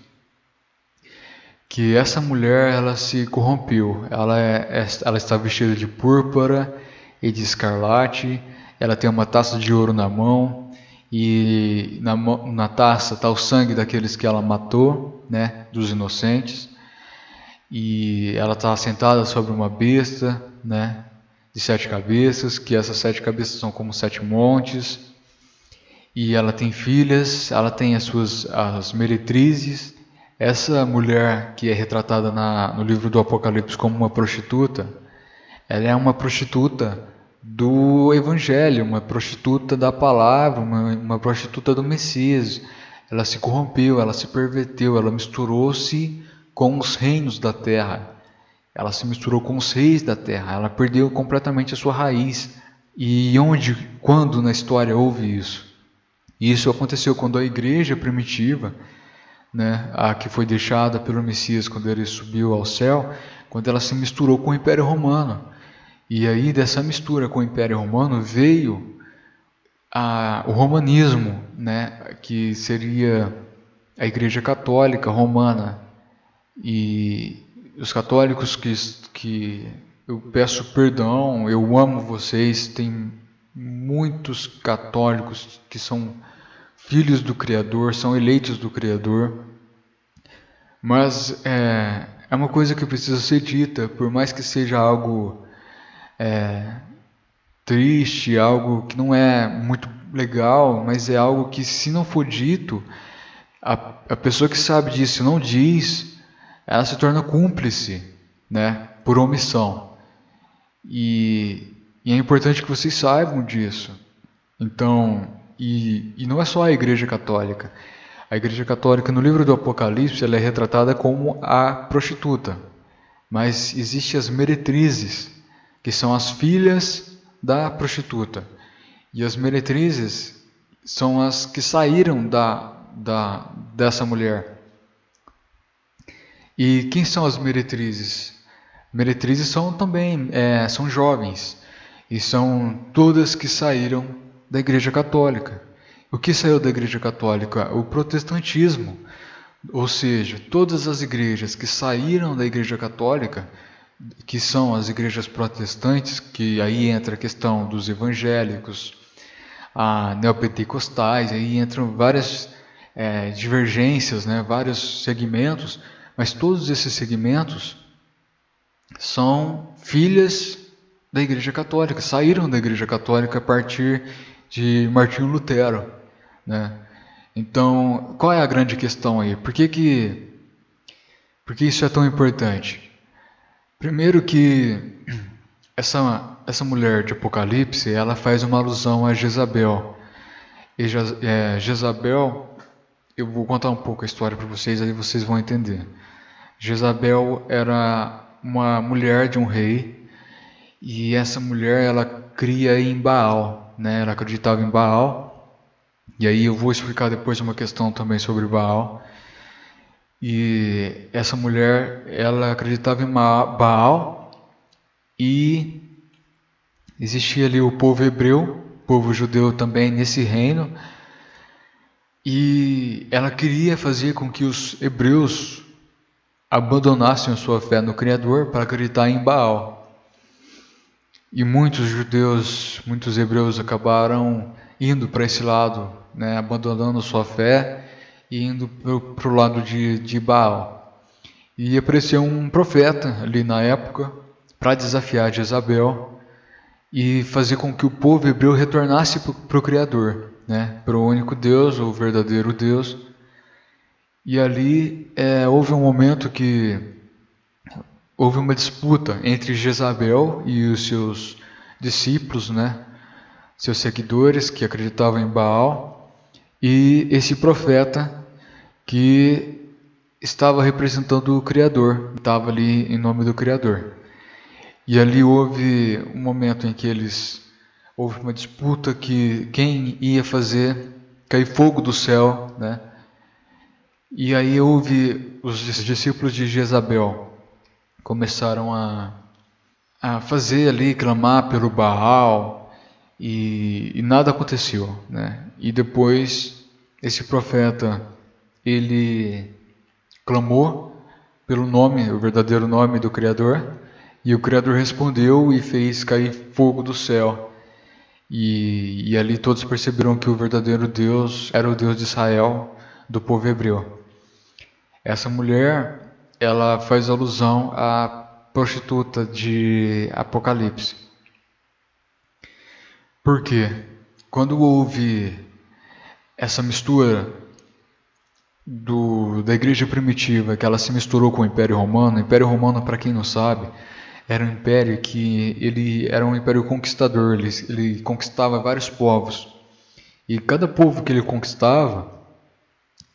que essa mulher, ela se corrompeu, ela está vestida de púrpura e de escarlate, ela tem uma taça de ouro na mão, e na taça está o sangue daqueles que ela matou, né, dos inocentes, e ela está sentada sobre uma besta, né, de 7 cabeças, que essas 7 cabeças são como 7 montes, e ela tem filhas, ela tem as meretrizes. Essa mulher que é retratada no livro do Apocalipse como uma prostituta, ela é uma prostituta do Evangelho, uma prostituta da palavra, uma prostituta do Messias. Ela se corrompeu, ela se perverteu, ela misturou-se com os reinos da terra. Ela se misturou com os reis da terra, ela perdeu completamente a sua raiz. E quando na história houve isso? Isso aconteceu quando a igreja primitiva, né, a que foi deixada pelo Messias quando ele subiu ao céu, quando ela se misturou com o Império Romano. E aí dessa mistura com o Império Romano veio o romanismo, né, que seria a Igreja Católica Romana. E os católicos que eu peço perdão, eu amo vocês, tem muitos católicos que são filhos do Criador, são eleitos do Criador, mas é uma coisa que precisa ser dita, por mais que seja algo triste, algo que não é muito legal, mas é algo que, se não for dito, a pessoa que sabe disso não diz, ela se torna cúmplice, né, por omissão. E é importante que vocês saibam disso. Então, e não é só a Igreja Católica. A Igreja Católica, no livro do Apocalipse, ela é retratada como a prostituta. Mas existem as meretrizes, que são as filhas da prostituta. E as meretrizes são as que saíram dessa mulher. E quem são as meretrizes? Meretrizes são também são jovens, e são todas que saíram da Igreja Católica. O que saiu da Igreja Católica? O protestantismo. Ou seja, todas as igrejas que saíram da Igreja Católica, que são as igrejas protestantes, que aí entra a questão dos evangélicos, neopentecostais, aí entram várias divergências, né, vários segmentos, mas todos esses segmentos são filhas da Igreja Católica, saíram da Igreja Católica a partir de Martinho Lutero, né? Então, qual é a grande questão aí? Por que isso é tão importante? Primeiro que essa mulher de Apocalipse, ela faz uma alusão a Jezabel. E Jezabel, eu vou contar um pouco a história para vocês, aí vocês vão entender. Jezabel era uma mulher de um rei, e essa mulher, ela cria em Baal, né? Ela acreditava em Baal. E aí eu vou explicar depois uma questão também sobre Baal. E essa mulher, ela acreditava em Baal, e existia ali o povo hebreu, o povo judeu também nesse reino, e ela queria fazer com que os hebreus abandonassem a sua fé no Criador para acreditar em Baal. E muitos judeus, muitos hebreus acabaram indo para esse lado, né, abandonando sua fé e indo para o lado de Baal. E apareceu um profeta ali na época para desafiar Jezabel e fazer com que o povo hebreu retornasse para o Criador, né, para o único Deus, o verdadeiro Deus. E ali houve um momento que houve uma disputa entre Jezabel e os seus discípulos, né, seus seguidores que acreditavam em Baal, e esse profeta que estava representando o Criador, estava ali em nome do Criador. E ali houve um momento em que houve uma disputa que quem ia fazer cair fogo do céu, né? E aí houve os discípulos de Jezabel começaram a fazer ali, clamar pelo Baal, e nada aconteceu, né? E depois esse profeta, ele clamou pelo nome, o verdadeiro nome do Criador, e o Criador respondeu e fez cair fogo do céu. E ali todos perceberam que o verdadeiro Deus era o Deus de Israel, do povo hebreu. Essa mulher, ela faz alusão à prostituta de Apocalipse. Por quê? Quando houve essa mistura da igreja primitiva, que ela se misturou com o Império Romano. O Império Romano, para quem não sabe, era um império que ele era um império conquistador, ele conquistava vários povos. E cada povo que ele conquistava,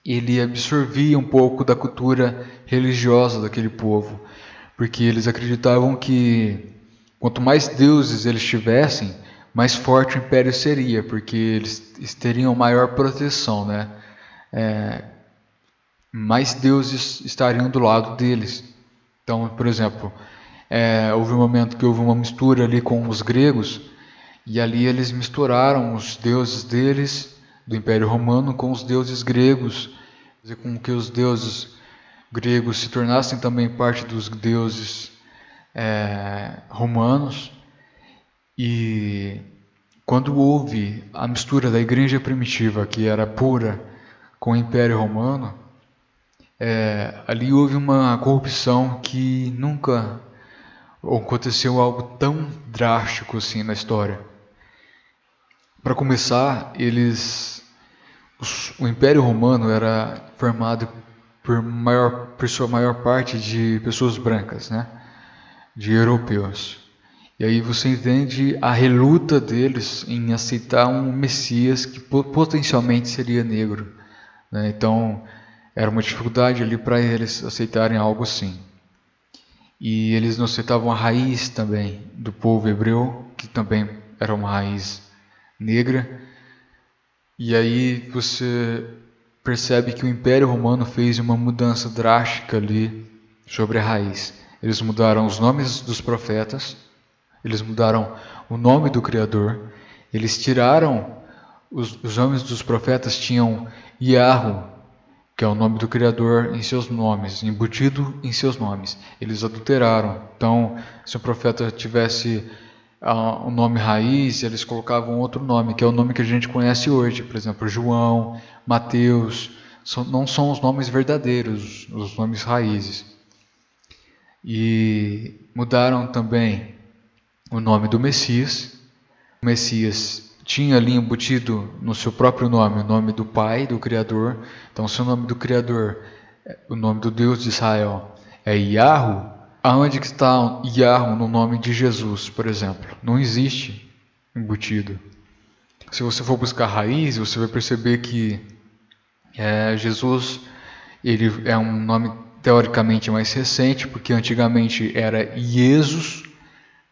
ele absorvia um pouco da cultura religiosa daquele povo, porque eles acreditavam que quanto mais deuses eles tivessem, mais forte o império seria, porque eles teriam maior proteção, né? Mais deuses estariam do lado deles. Então, por exemplo, houve um momento que houve uma mistura ali com os gregos, e ali eles misturaram os deuses deles, do Império Romano, com os deuses gregos, fazer com que os deuses gregos se tornassem também parte dos deuses romanos. E quando houve a mistura da igreja primitiva, que era pura, com o Império Romano, ali houve uma corrupção que nunca aconteceu algo tão drástico assim na história. Para começar, o Império Romano era formado por sua maior parte de pessoas brancas, né? De europeus. E aí você entende a reluta deles em aceitar um Messias que potencialmente seria negro, né? Então era uma dificuldade ali para eles aceitarem algo assim. E eles não aceitavam a raiz também do povo hebreu, que também era uma raiz negra. E aí você percebe que o Império Romano fez uma mudança drástica ali sobre a raiz. Eles mudaram os nomes dos profetas, eles mudaram o nome do Criador, eles tiraram os nomes dos profetas, tinham Yahweh, que é o nome do Criador, em seus nomes, embutido em seus nomes. Eles adulteraram. Então, se o profeta tivesse o nome raiz, eles colocavam outro nome, que é o nome que a gente conhece hoje. Por exemplo, João, Mateus, não são os nomes verdadeiros, os nomes raízes. E mudaram também o nome do Messias. O Messias tinha ali embutido no seu próprio nome o nome do Pai, do Criador. Então, se o nome do Criador, o nome do Deus de Israel é Yahweh, aonde que está Yahweh no nome de Jesus, por exemplo? Não existe embutido. Se você for buscar raiz, você vai perceber que Jesus ele é um nome teoricamente mais recente, porque antigamente era Jesus,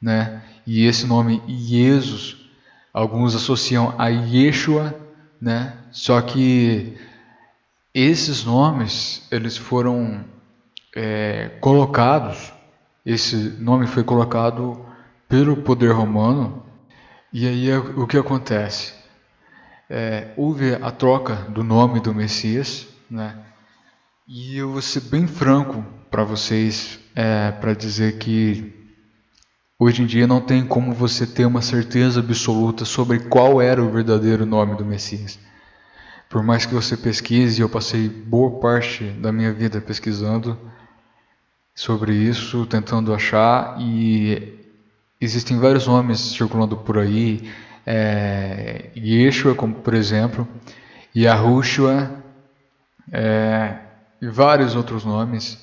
né? E esse nome Jesus alguns associam a Yeshua, né? Só que esses nomes eles foram colocados. Esse nome foi colocado pelo poder romano. E aí o que acontece? Houve a troca do nome do Messias, né? E eu vou ser bem franco para vocês, para dizer que hoje em dia não tem como você ter uma certeza absoluta sobre qual era o verdadeiro nome do Messias. Por mais que você pesquise, eu passei boa parte da minha vida pesquisando sobre isso, tentando achar, e existem vários nomes circulando por aí, Yeshua, como por exemplo, Yahushua, e vários outros nomes.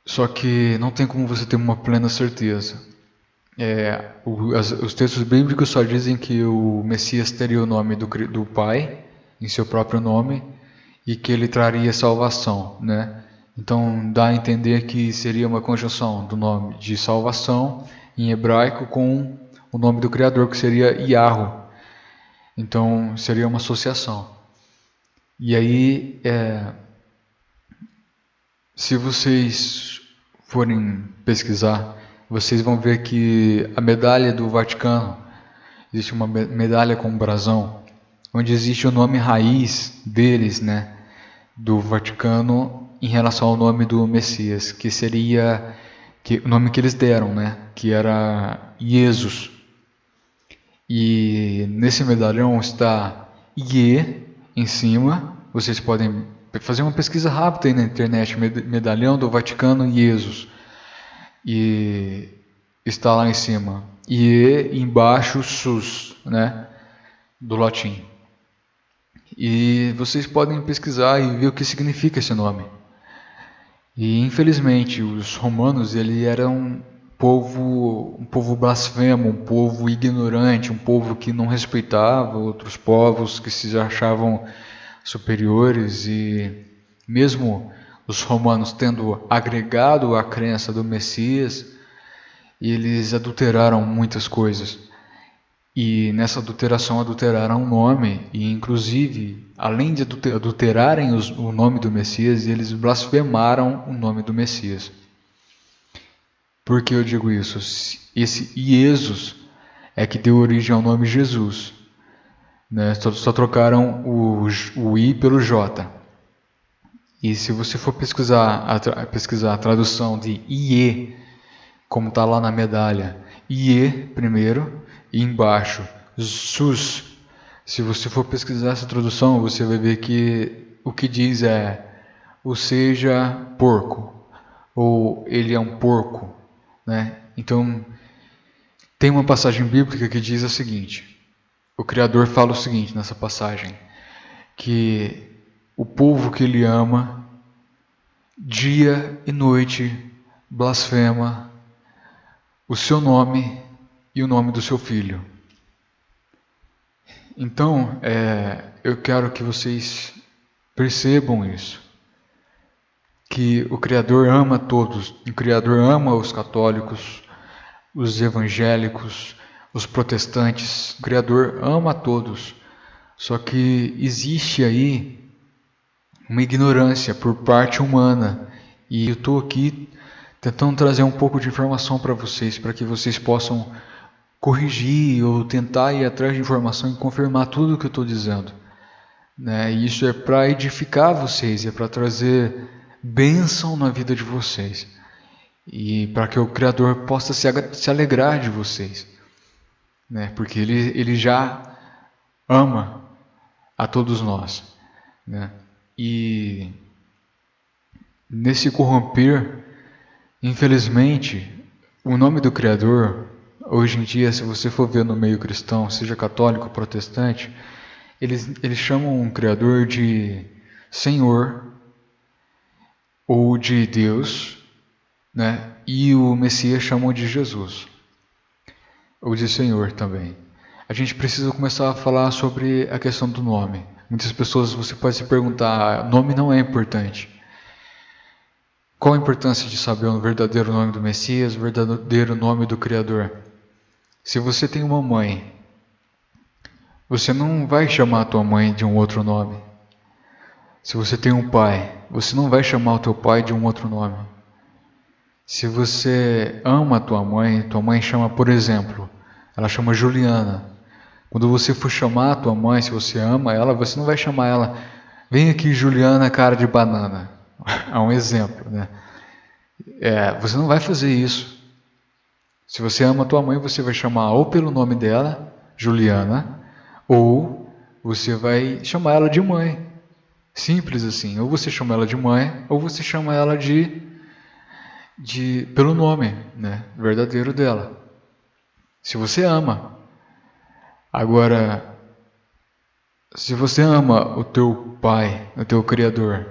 Só que não tem como você ter uma plena certeza. Os textos bíblicos só dizem que o Messias teria o nome do Pai, em seu próprio nome, e que ele traria salvação, né? Então dá a entender que seria uma conjunção do nome de salvação em hebraico com o nome do Criador, que seria Yahweh. Então seria uma associação. E aí, se vocês forem pesquisar, vocês vão ver que a medalha do Vaticano, existe uma medalha com um brasão, onde existe o nome raiz deles, né, do Vaticano, em relação ao nome do Messias, que seria o nome que eles deram, né, que era Jesus. E nesse medalhão está Ie em cima. Vocês podem fazer uma pesquisa rápida aí na internet, medalhão do Vaticano Jesus, e está lá em cima e embaixo sus, né, do latim. E vocês podem pesquisar e ver o que significa esse nome. E infelizmente os romanos eram um povo blasfemo, um povo ignorante, um povo que não respeitava outros povos, que se achavam superiores, e mesmo os romanos tendo agregado a crença do Messias, eles adulteraram muitas coisas. E nessa adulteração adulteraram o nome, e inclusive, além de adulterarem o nome do Messias, eles blasfemaram o nome do Messias. Por que eu digo isso? Esse Iesus é que deu origem ao nome Jesus, né? Só trocaram o I pelo J. E se você for pesquisar a tradução de IE, como está lá na medalha, IE primeiro, e embaixo, sus. Se você for pesquisar essa tradução, você vai ver que o que diz é, ou seja, porco, ou ele é um porco, né? Então, tem uma passagem bíblica que diz o seguinte, o Criador fala o seguinte nessa passagem, que o povo que ele ama, dia e noite, blasfema o seu nome e o nome do seu filho. Então, eu quero que vocês percebam isso, que o Criador ama todos, o Criador ama os católicos, os evangélicos, os protestantes, o Criador ama todos, só que existe aí uma ignorância por parte humana, e eu estou aqui tentando trazer um pouco de informação para que vocês possam corrigir ou tentar ir atrás de informação e confirmar tudo o que eu estou dizendo, né? E isso é para edificar vocês, é para trazer bênção na vida de vocês e para que o Criador possa se alegrar de vocês, né? Porque ele já ama a todos nós, né? E nesse corromper, infelizmente, o nome do Criador, hoje em dia, se você for ver no meio cristão, seja católico ou protestante, eles chamam um Criador de Senhor ou de Deus, né? E o Messias chamam de Jesus, ou de Senhor também. A gente precisa começar a falar sobre a questão do nome. Muitas pessoas, você pode se perguntar, nome não é importante. Qual a importância de saber o verdadeiro nome do Messias, o verdadeiro nome do Criador? Se você tem uma mãe, você não vai chamar a tua mãe de um outro nome. Se você tem um pai, você não vai chamar o teu pai de um outro nome. Se você ama a tua mãe chama, por exemplo, ela chama Juliana. Quando você for chamar a tua mãe, se você ama ela, você não vai chamar ela, vem aqui Juliana, cara de banana. É um exemplo, né? Você não vai fazer isso. Se você ama a tua mãe, você vai chamar ou pelo nome dela, Juliana, ou você vai chamar ela de mãe. Simples assim. Ou você chama ela de mãe, ou você chama ela pelo nome, né, verdadeiro dela. Se você ama. Agora, se você ama o teu Pai, o teu Criador,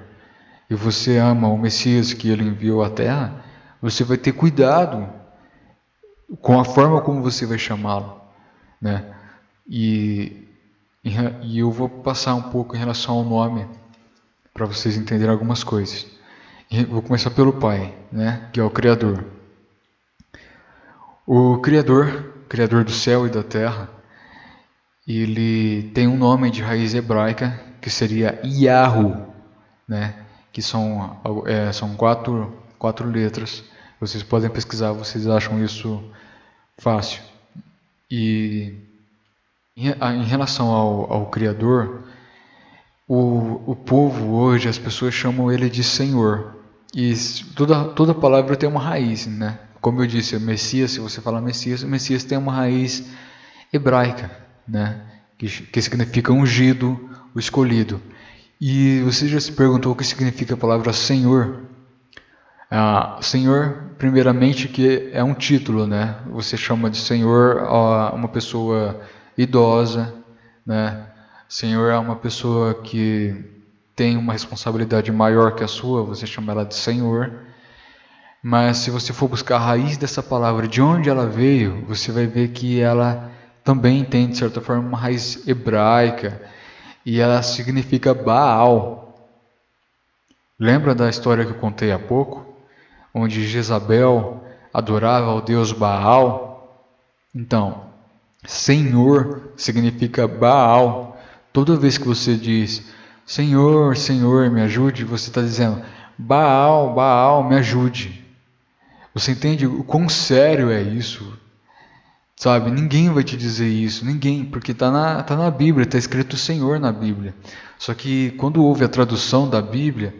e você ama o Messias que ele enviou à Terra, você vai ter cuidado com a forma como você vai chamá-lo, né? E eu vou passar um pouco em relação ao nome, para vocês entenderem algumas coisas. Vou começar pelo Pai, né? Que é o Criador. O Criador do céu e da terra, ele tem um nome de raiz hebraica que seria Yahu, né? Que são quatro letras. Vocês podem pesquisar, vocês acham isso fácil. E em relação ao Criador, o povo hoje, as pessoas chamam ele de Senhor. E toda palavra tem uma raiz, né? Como eu disse, o Messias, se você falar Messias, o Messias tem uma raiz hebraica, né? Que significa ungido, o escolhido. E você já se perguntou o que significa a palavra Senhor? Senhor, primeiramente, que é um título, né? Você chama de Senhor uma pessoa idosa, né? Senhor é uma pessoa que tem uma responsabilidade maior que a sua, você chama ela de Senhor. Mas se você for buscar a raiz dessa palavra, de onde ela veio, você vai ver que ela também tem, de certa forma, uma raiz hebraica, e ela significa Baal. Lembra da história que eu contei há pouco? Onde Jezabel adorava ao deus Baal? Então, Senhor significa Baal. Toda vez que você diz, Senhor, Senhor, me ajude, você está dizendo, Baal, Baal, me ajude. Você entende o quão sério é isso? Sabe, ninguém vai te dizer isso, ninguém, porque tá na Bíblia, está escrito Senhor na Bíblia. Só que quando houve a tradução da Bíblia,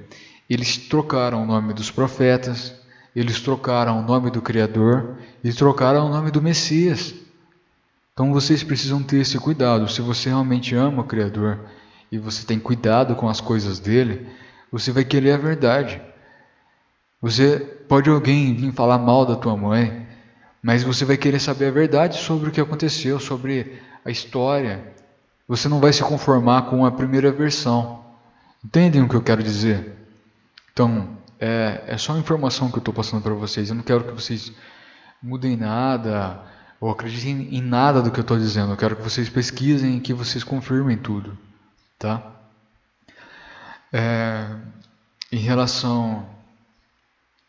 eles trocaram o nome dos profetas, eles trocaram o nome do Criador e trocaram o nome do Messias. Então vocês precisam ter esse cuidado. Se você realmente ama o Criador e você tem cuidado com as coisas dele, você vai querer a verdade. Pode alguém vir falar mal da tua mãe, mas você vai querer saber a verdade sobre o que aconteceu, sobre a história. Você não vai se conformar com a primeira versão. Entendem o que eu quero dizer? Então, é só uma informação que eu estou passando para vocês. Eu não quero que vocês mudem nada ou acreditem em nada do que eu estou dizendo. Eu quero que vocês pesquisem e que vocês confirmem tudo. Tá? Em relação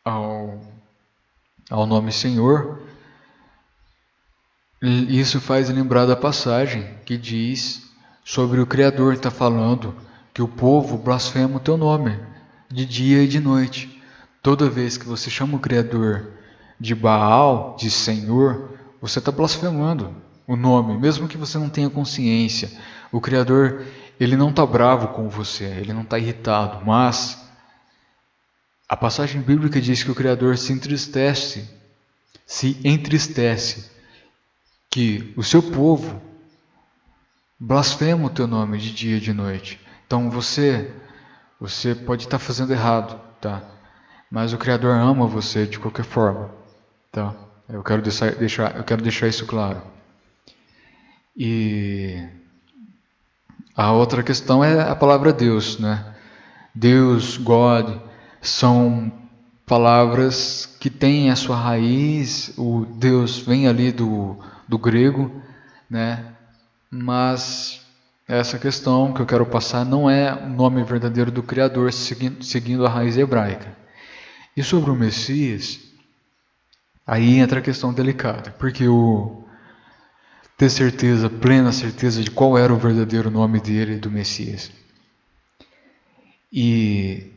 ao nome Senhor, isso faz lembrar da passagem que diz sobre o Criador, está falando que o povo blasfema o teu nome de dia e de noite. Toda vez que você chama o Criador de Baal, de Senhor, você está blasfemando o nome, mesmo que você não tenha consciência. O Criador, ele não está bravo com você, ele não está irritado, mas a passagem bíblica diz que o Criador se entristece, que o seu povo blasfema o teu nome de dia e de noite. Então você pode estar fazendo errado, tá? Mas o Criador ama você de qualquer forma, tá? Eu quero deixar isso claro. E a outra questão é a palavra Deus, né? Deus, God, são palavras que têm a sua raiz. O Deus vem ali do grego, né? Mas essa questão que eu quero passar não é o nome verdadeiro do Criador, seguindo a raiz hebraica. E sobre o Messias, aí entra a questão delicada, porque ter certeza, plena certeza de qual era o verdadeiro nome dele, do Messias. E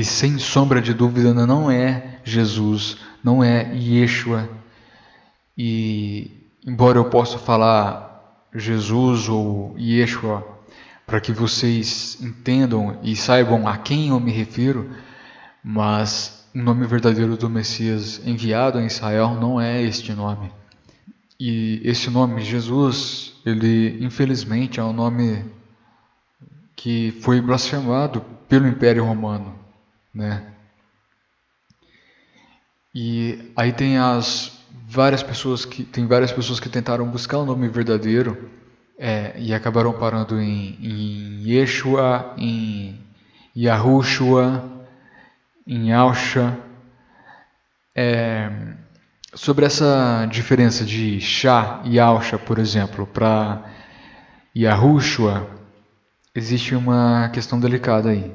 sem sombra de dúvida não é Jesus, não é Yeshua. E embora eu possa falar Jesus ou Yeshua para que vocês entendam e saibam a quem eu me refiro, mas o nome verdadeiro do Messias enviado a Israel não é este nome. E esse nome, Jesus, ele infelizmente é um nome que foi blasfemado pelo Império Romano, né? E aí tem várias pessoas que tentaram buscar o nome verdadeiro e acabaram parando em Yeshua, em Yahushua, em Yahusha. Sobre essa diferença de Shah e Yahusha, por exemplo, para Yahushua, existe uma questão delicada aí.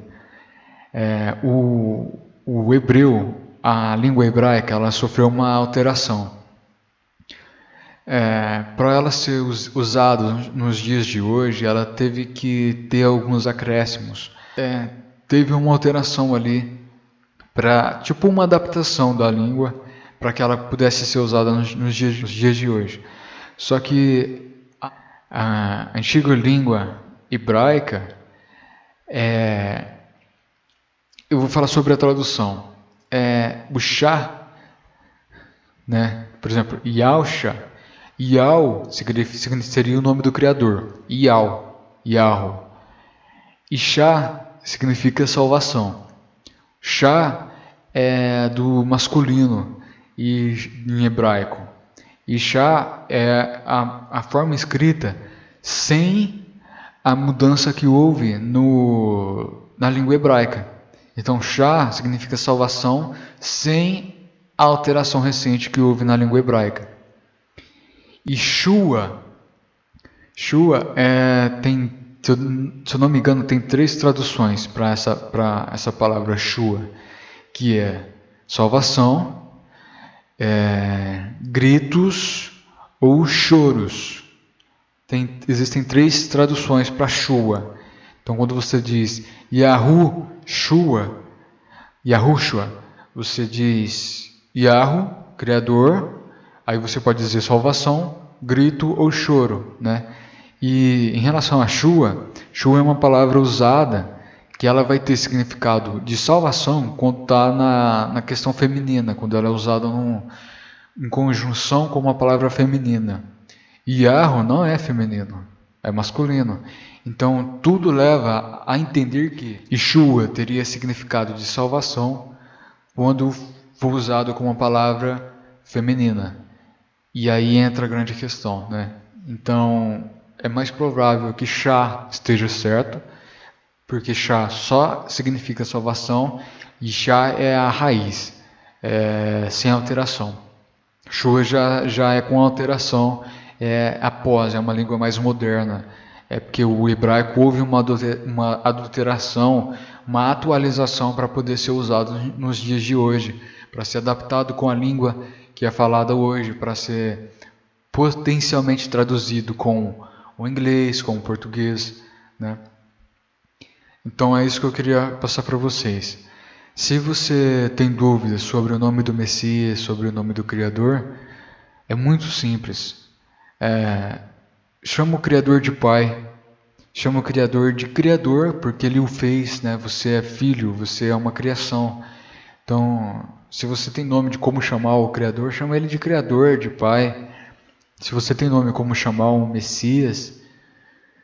O hebreu, a língua hebraica, ela sofreu uma alteração. Para ela ser usada nos dias de hoje, ela teve que ter alguns acréscimos. Teve uma alteração ali, tipo uma adaptação da língua, para que ela pudesse ser usada nos dias de hoje. Só que a antiga língua hebraica, eu vou falar sobre a tradução. O Shah, né? Por exemplo, Yahusha, Yah seria o nome do Criador, Yahweh. E Shah significa salvação. Shah é do masculino e em hebraico. E Shá é a forma escrita sem a mudança que houve na língua hebraica. Então, Shá significa salvação sem a alteração recente que houve na língua hebraica. E Shua tem, se eu não me engano, tem 3 traduções para essa palavra Shua, que é salvação, gritos ou choros. Existem 3 traduções para Shua. Então, quando você diz Yahushua, você diz Yahu, Criador, aí você pode dizer salvação, grito ou choro, né? E em relação a Shua é uma palavra usada que ela vai ter significado de salvação quando está na questão feminina, quando ela é usada em conjunção com uma palavra feminina. Yahu não é feminino, é masculino. Então, tudo leva a entender que Yeshua teria significado de salvação quando for usado como uma palavra feminina. E aí entra a grande questão, né? Então, é mais provável que Shá esteja certo, porque Shá só significa salvação e Shá é a raiz, sem alteração. Shua já é com alteração, após, é uma língua mais moderna. É porque o hebraico houve uma adulteração, uma atualização para poder ser usado nos dias de hoje, para ser adaptado com a língua que é falada hoje, para ser potencialmente traduzido com o inglês, com o português, né? Então é isso que eu queria passar para vocês. Se você tem dúvidas sobre o nome do Messias, sobre o nome do Criador, é muito simples. Chama o Criador de Pai, chama o Criador de Criador, porque Ele o fez, né? Você é filho, você é uma criação. Então, se você tem nome de como chamar o Criador, chama Ele de Criador, de Pai. Se você tem nome como chamar um Messias,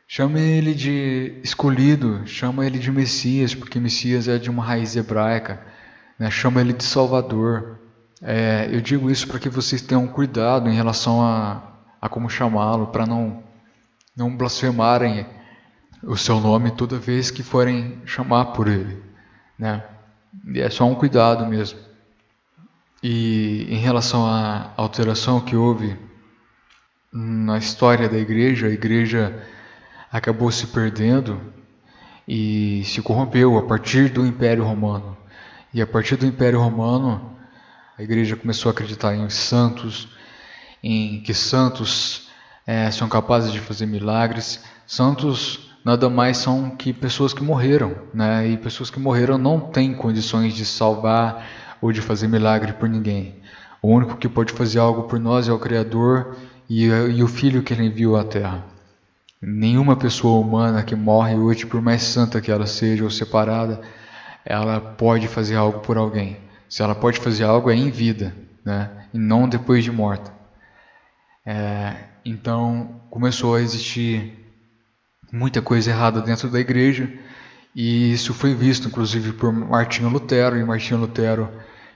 chama Ele de escolhido, chama Ele de Messias, porque Messias é de uma raiz hebraica, né? Chama Ele de Salvador. Eu digo isso para que vocês tenham cuidado em relação a como chamá-lo, para não blasfemarem o seu nome toda vez que forem chamar por ele, né? E é só um cuidado mesmo. E em relação à alteração que houve na história da igreja, a igreja acabou se perdendo e se corrompeu a partir do Império Romano. E a partir do Império Romano, a igreja começou a acreditar em santos, em que santos são capazes de fazer milagres. Santos nada mais são que pessoas que morreram, né? E pessoas que morreram não têm condições de salvar ou de fazer milagre por ninguém. O único que pode fazer algo por nós é o Criador e o Filho que Ele enviou à Terra. Nenhuma pessoa humana que morre hoje, por mais santa que ela seja ou separada, ela pode fazer algo por alguém. Se ela pode fazer algo, é em vida, né? E não depois de morta. Então começou a existir muita coisa errada dentro da igreja, e isso foi visto inclusive por Martinho Lutero, e Martinho Lutero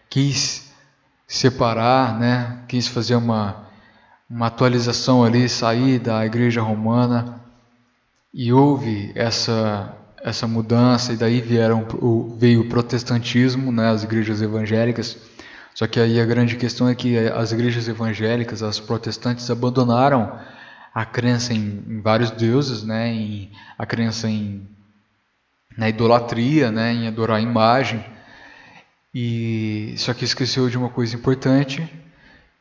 quis separar, né? Quis fazer uma atualização ali, sair da igreja romana, e houve essa mudança, e daí veio o protestantismo, né? As igrejas evangélicas. Só que aí a grande questão é que as igrejas evangélicas, as protestantes, abandonaram a crença em vários deuses, né? A crença na idolatria, né? Em adorar a imagem. E só que esqueceu de uma coisa importante,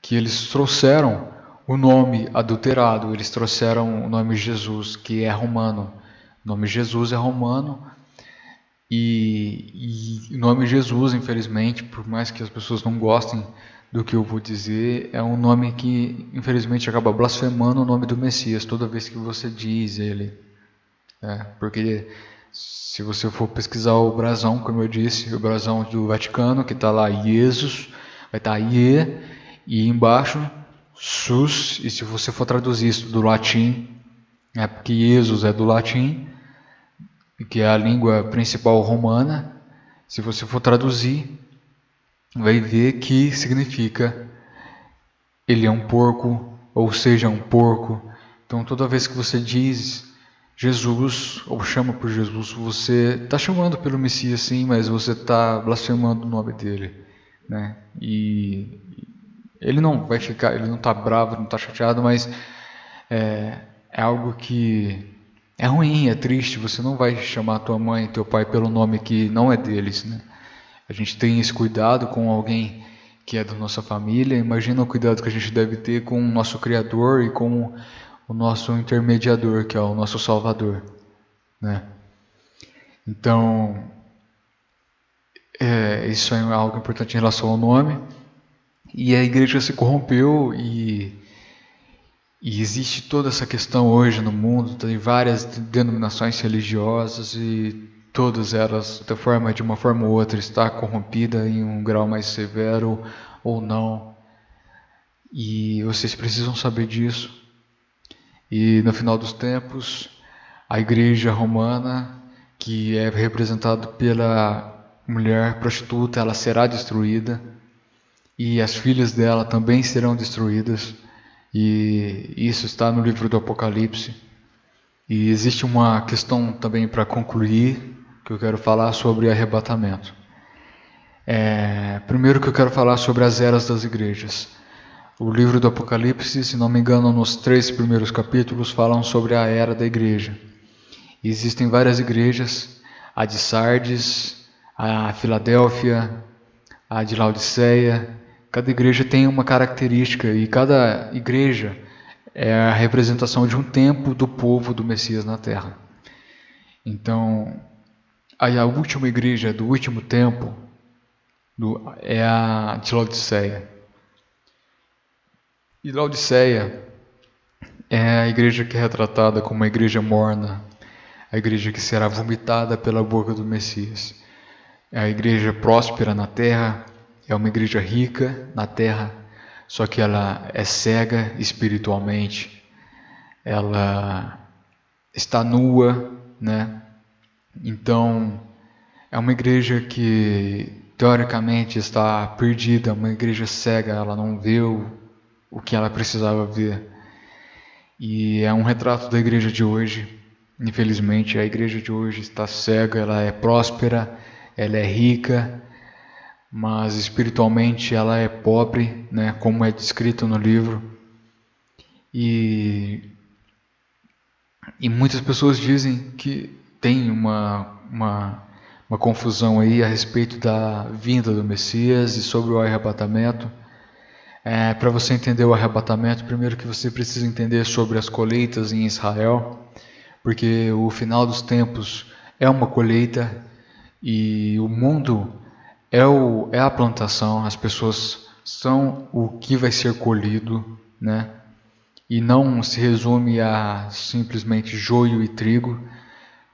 que eles trouxeram o nome adulterado, eles trouxeram o nome Jesus, que é romano. O nome Jesus é romano. E o nome Jesus, infelizmente, por mais que as pessoas não gostem do que eu vou dizer, é um nome que, infelizmente, acaba blasfemando o nome do Messias toda vez que você diz ele. Porque se você for pesquisar o brasão, como eu disse, o brasão do Vaticano, que está lá Jesus, vai estar Ie, e embaixo Sus, e se você for traduzir isso do latim, porque Jesus é do latim, que é a língua principal romana, se você for traduzir, vai ver que significa ele é um porco, ou seja, um porco. Então toda vez que você diz Jesus, ou chama por Jesus, você está chamando pelo Messias sim, mas você está blasfemando o nome dele, né? E ele não vai ficar, ele não está bravo, não está chateado, mas é algo que é ruim, é triste. Você não vai chamar tua mãe e teu pai pelo nome que não é deles, né? A gente tem esse cuidado com alguém que é da nossa família. Imagina o cuidado que a gente deve ter com o nosso Criador e com o nosso intermediador, que é o nosso Salvador, né? Então, isso é algo importante em relação ao nome. E a igreja se corrompeu e existe toda essa questão hoje no mundo. Tem várias denominações religiosas e todas elas, de uma forma ou outra, está corrompida em um grau mais severo ou não. E vocês precisam saber disso. E no final dos tempos, a igreja romana, que é representada pela mulher prostituta, ela será destruída. E as filhas dela também serão destruídas. E isso está no livro do Apocalipse. E existe uma questão também para concluir, que eu quero falar sobre arrebatamento. Primeiro que eu quero falar sobre as eras das igrejas. O livro do Apocalipse, se não me engano, nos 3 primeiros capítulos falam sobre a era da igreja. E existem várias igrejas, a de Sardes, a Filadélfia, a de Laodiceia. Cada igreja tem uma característica e cada igreja é a representação de um tempo do povo do Messias na Terra. Então, a última igreja do último tempo é a de Laodiceia. E Laodiceia é a igreja que é retratada como uma igreja morna, a igreja que será vomitada pela boca do Messias. É a igreja próspera na terra, é uma igreja rica na terra, só que ela é cega espiritualmente, ela está nua, né? Então, é uma igreja que teoricamente está perdida, uma igreja cega, ela não vê o que ela precisava ver. E é um retrato da igreja de hoje. Infelizmente, a igreja de hoje está cega, ela é próspera, ela é rica, mas espiritualmente ela é pobre, né, como é descrito no livro. E muitas pessoas dizem que tem uma confusão aí a respeito da vinda do Messias e sobre o arrebatamento. Para você entender o arrebatamento, primeiro que você precisa entender sobre as colheitas em Israel, porque o final dos tempos é uma colheita e o mundo é a plantação, as pessoas são o que vai ser colhido, né? E não se resume a simplesmente joio e trigo,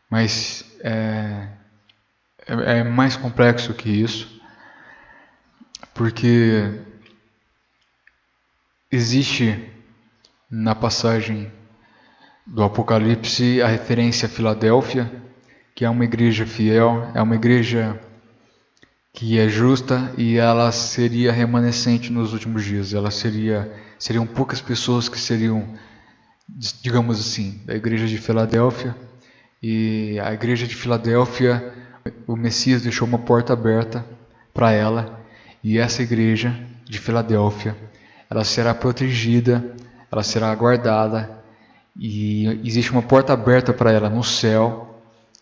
mas é mais complexo que isso, porque existe na passagem do Apocalipse a referência a Filadélfia, que é uma igreja fiel, é uma igreja que é justa e ela seria remanescente nos últimos dias. Seriam poucas pessoas que seriam, digamos assim, da igreja de Filadélfia. E a igreja de Filadélfia, o Messias deixou uma porta aberta para ela, e essa igreja de Filadélfia, ela será protegida, ela será guardada, e existe uma porta aberta para ela no céu,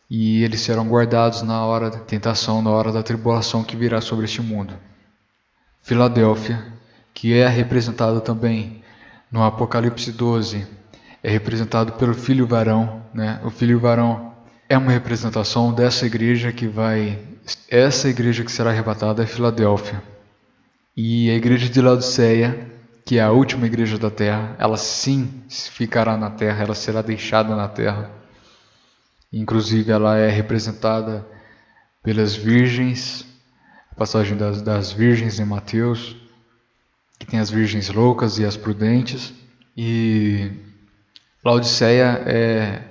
e eles serão guardados na hora da tentação, na hora da tribulação que virá sobre este mundo. Filadélfia, que é representada também no Apocalipse 12, é representado pelo filho varão, né? O filho varão é uma representação dessa igreja essa igreja que será arrebatada é Filadélfia. E a igreja de Laodiceia, que é a última igreja da terra, ela sim ficará na terra, ela será deixada na terra. Inclusive ela é representada pelas virgens, a passagem das virgens em Mateus, que tem as virgens loucas e as prudentes. E Laodiceia é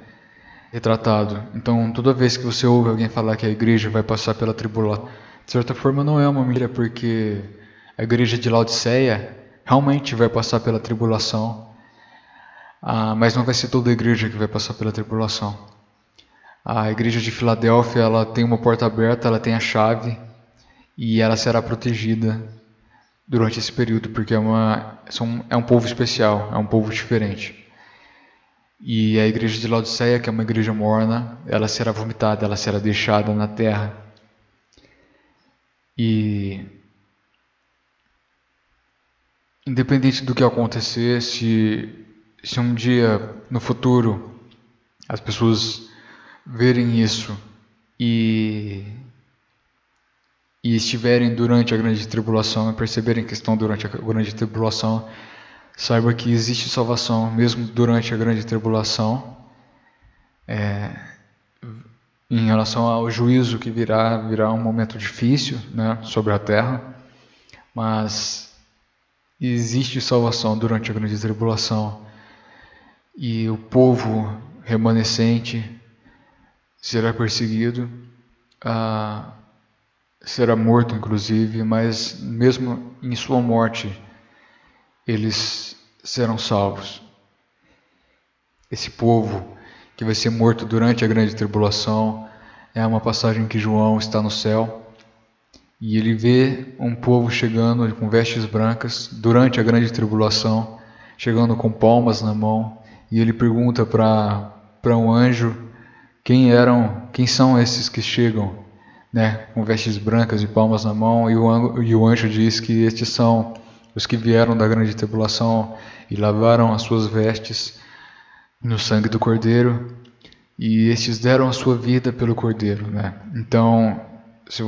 retratado. Então, toda vez que você ouve alguém falar que a igreja vai passar pela De certa forma não é uma mentira, porque a igreja de Laodiceia realmente vai passar pela tribulação, mas não vai ser toda a igreja que vai passar pela tribulação. A igreja de Filadélfia, ela tem uma porta aberta, ela tem a chave e ela será protegida durante esse período, porque é um povo especial, é um povo diferente. E a igreja de Laodiceia, que é uma igreja morna, ela será vomitada, ela será deixada na terra. E independente do que acontecer, se um dia no futuro as pessoas verem isso e estiverem durante a grande tribulação e perceberem que estão durante a grande tribulação, saiba que existe salvação mesmo durante a grande tribulação. Em relação ao juízo que virá um momento difícil, né, sobre a terra, mas existe salvação durante a grande tribulação e o povo remanescente será perseguido, será morto inclusive, mas mesmo em sua morte eles serão salvos. Esse povo que vai ser morto durante a grande tribulação é uma passagem que João está no céu e ele vê um povo chegando com vestes brancas durante a grande tribulação, chegando com palmas na mão, e ele pergunta para um anjo quem são esses que chegam, né, com vestes brancas e palmas na mão, e o anjo diz que estes são os que vieram da grande tribulação e lavaram as suas vestes no sangue do Cordeiro, e estes deram a sua vida pelo Cordeiro, né? Então, se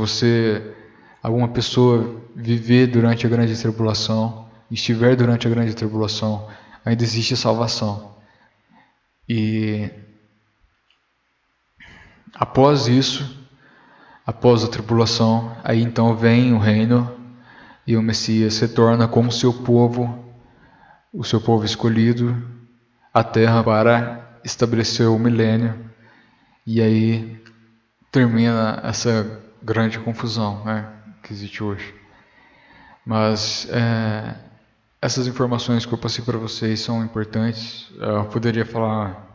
alguma pessoa viver durante a grande tribulação, estiver durante a grande tribulação, ainda existe salvação. E após isso, após a tribulação, aí então vem o reino e o Messias se torna como o seu povo escolhido, a terra para estabelecer o milênio, e aí termina essa grande confusão, né, que existe hoje. Mas essas informações que eu passei para vocês são importantes. Eu poderia falar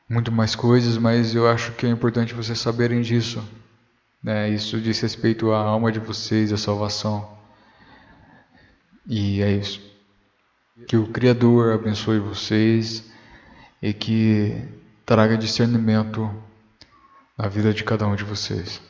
muito mais coisas, mas eu acho que é importante vocês saberem disso, né? Isso diz respeito à alma de vocês, à salvação. E é isso. Que o Criador abençoe vocês e que traga discernimento na vida de cada um de vocês.